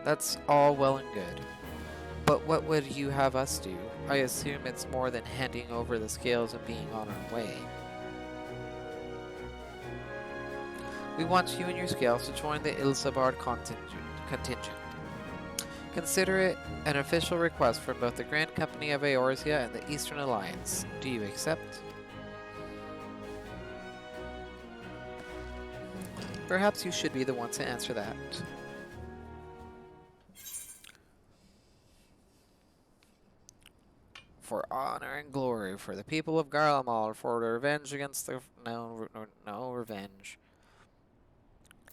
That's all well and good. But what would you have us do? I assume it's more than handing over the scales and being on our way. We want you and your scales to join the Ilsabard contingent. Consider it an official request from both the Grand Company of Eorzea and the Eastern Alliance. Do you accept? Perhaps you should be the one to answer that. For honor and glory, for the people of Garlemald, for their revenge against the... No revenge.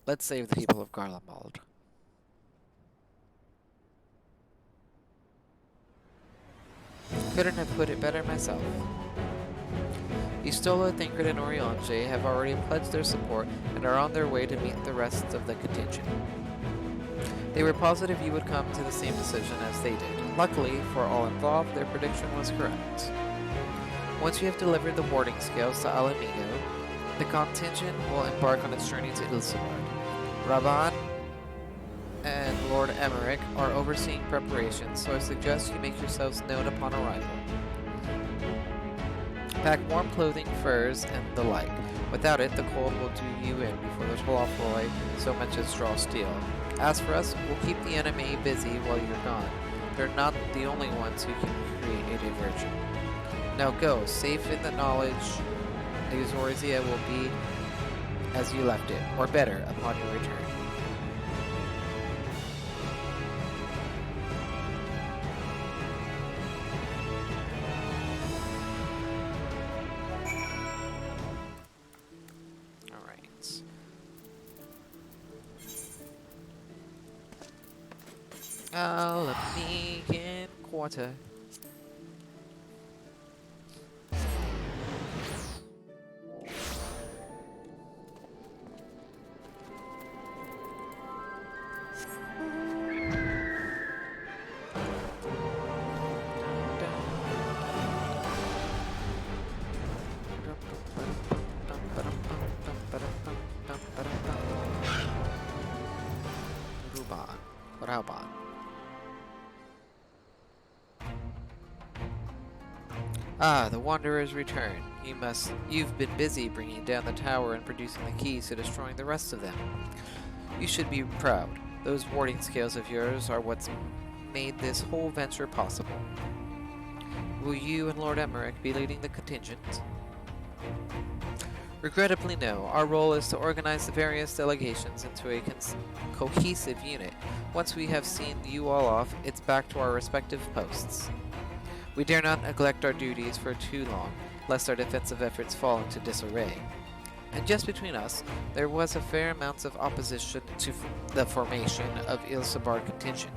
Let's save the people of Garlemald. Couldn't have put it better myself. Istola, Thancred, and Urianger have already pledged their support and are on their way to meet the rest of the contingent. They were positive you would come to the same decision as they did. Luckily, for all involved, their prediction was correct. Once you have delivered the warding scales to Alamigo, the contingent will embark on its journey to Ilsabard. Raban and Lord Emmerich are overseeing preparations, so I suggest you make yourselves known upon arrival. Pack warm clothing, furs, and the like. Without it, the cold will do you in before the Tolafroi so much as draw steel. As for us, we'll keep the enemy busy while you're gone. They're not the only ones who can create a diversion. Now go, safe in the knowledge Eorzea will be as you left it, or better, upon your return. Alright. Alamigan Quarter. Ah, the Wanderers return. You've been busy bringing down the tower and producing the keys to destroying the rest of them. You should be proud. Those warding scales of yours are what's made this whole venture possible. Will you and Lord Emmerich be leading the contingent? Regrettably, no. Our role is to organize the various delegations into a cohesive unit. Once we have seen you all off, it's back to our respective posts. We dare not neglect our duties for too long, lest our defensive efforts fall into disarray. And just between us, there was a fair amount of opposition to the formation of Ilsabard contingent.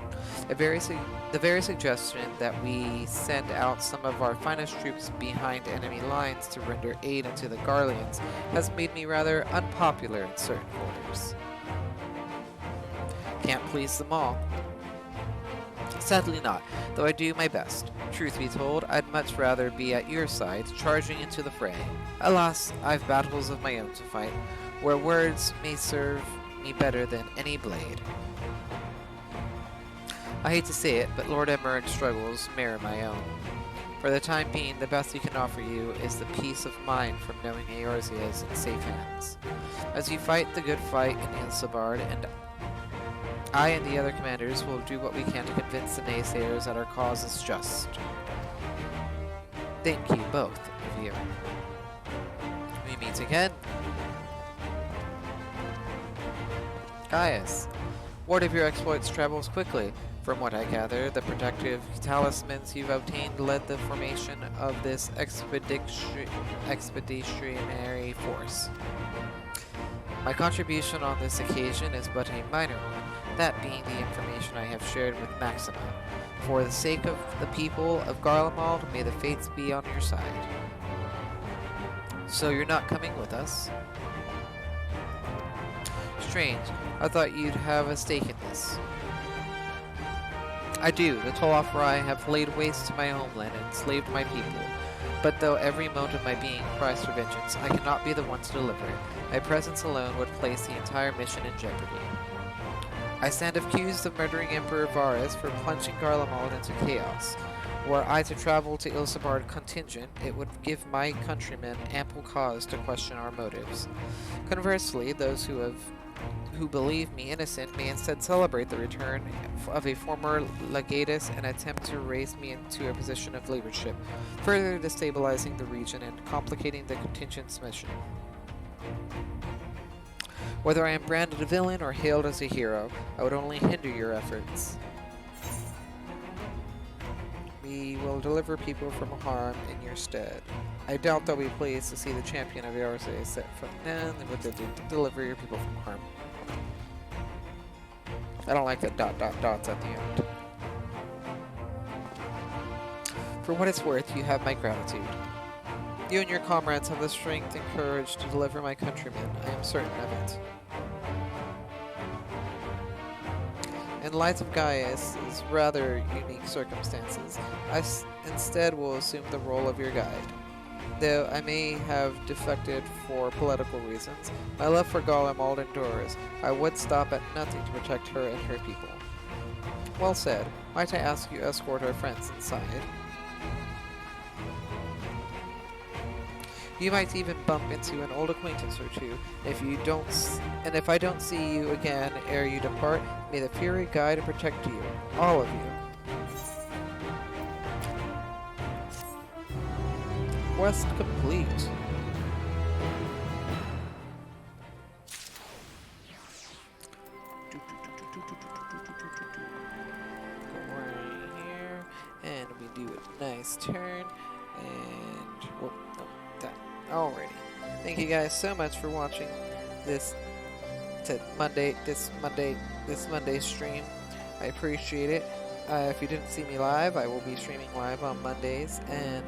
The very suggestion that we send out some of our finest troops behind enemy lines to render aid unto the Garleans has made me rather unpopular in certain quarters. Can't please them all. Sadly not, though I do my best. Truth be told, I'd much rather be at your side, charging into the fray. Alas, I've battles of my own to fight, where words may serve me better than any blade. I hate to say it, but Lord Emerald's struggles mirror my own. For the time being, the best we can offer you is the peace of mind from knowing Eorzea is in safe hands. As you fight the good fight in Ilsabard, and I and the other commanders will do what we can to convince the naysayers that our cause is just. Thank you, both of you. We meet again. Gaius. Word of your exploits travels quickly. From what I gather, the protective talismans you've obtained led the formation of this expeditionary force. My contribution on this occasion is but a minor one, that being the information I have shared with Maxima. For the sake of the people of Garlemald, may the fates be on your side. So you're not coming with us? Strange. I thought you'd have a stake in this. I do. The Tolafrai have laid waste to my homeland and enslaved my people. But though every mote of my being cries for vengeance, I cannot be the one to deliver it. My presence alone would place the entire mission in jeopardy. I stand accused of murdering Emperor Varus for plunging Garlemald into chaos. Were I to travel to Ilsabard contingent, it would give my countrymen ample cause to question our motives. Conversely, those who believe me innocent may instead celebrate the return of a former legatus and attempt to raise me into a position of leadership, further destabilizing the region and complicating the contingent's mission. Whether I am branded a villain or hailed as a hero, I would only hinder your efforts. We will deliver people from harm in your stead. I doubt they'll be pleased to see the champion of Eorzea set foot down and would deliver your people from harm. I don't like the ... at the end. For what it's worth, you have my gratitude. You and your comrades have the strength and courage to deliver my countrymen. I am certain of it. In light of Gaius' rather unique circumstances, I instead will assume the role of your guide. Though I may have defected for political reasons, my love for Garlemald endures. I would stop at nothing to protect her and her people. Well said. Might I ask you escort our friends inside? You might even bump into an old acquaintance or two. If I don't see you again ere you depart, may the Fury guide and protect you, all of you. Quest complete. Go right here, and we do a nice turn, and whoop, oh, that. Alrighty. Thank you guys so much for watching this Monday stream. I appreciate it. If you didn't see me live, I will be streaming live on Mondays and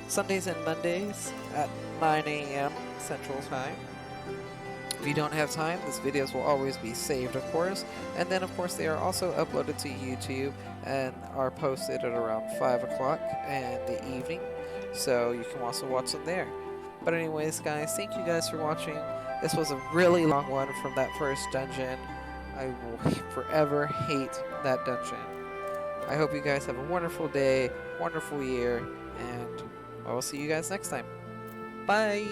Sundays and Mondays at 9 a.m. Central Time. If you don't have time, these videos will always be saved, of course. And then, of course, they are also uploaded to YouTube and are posted at around 5 o'clock in the evening. So you can also watch them there. But anyways, guys, thank you guys for watching. This was a really long one from that first dungeon. I will forever hate that dungeon. I hope you guys have a wonderful day, wonderful year, and I will see you guys next time. Bye!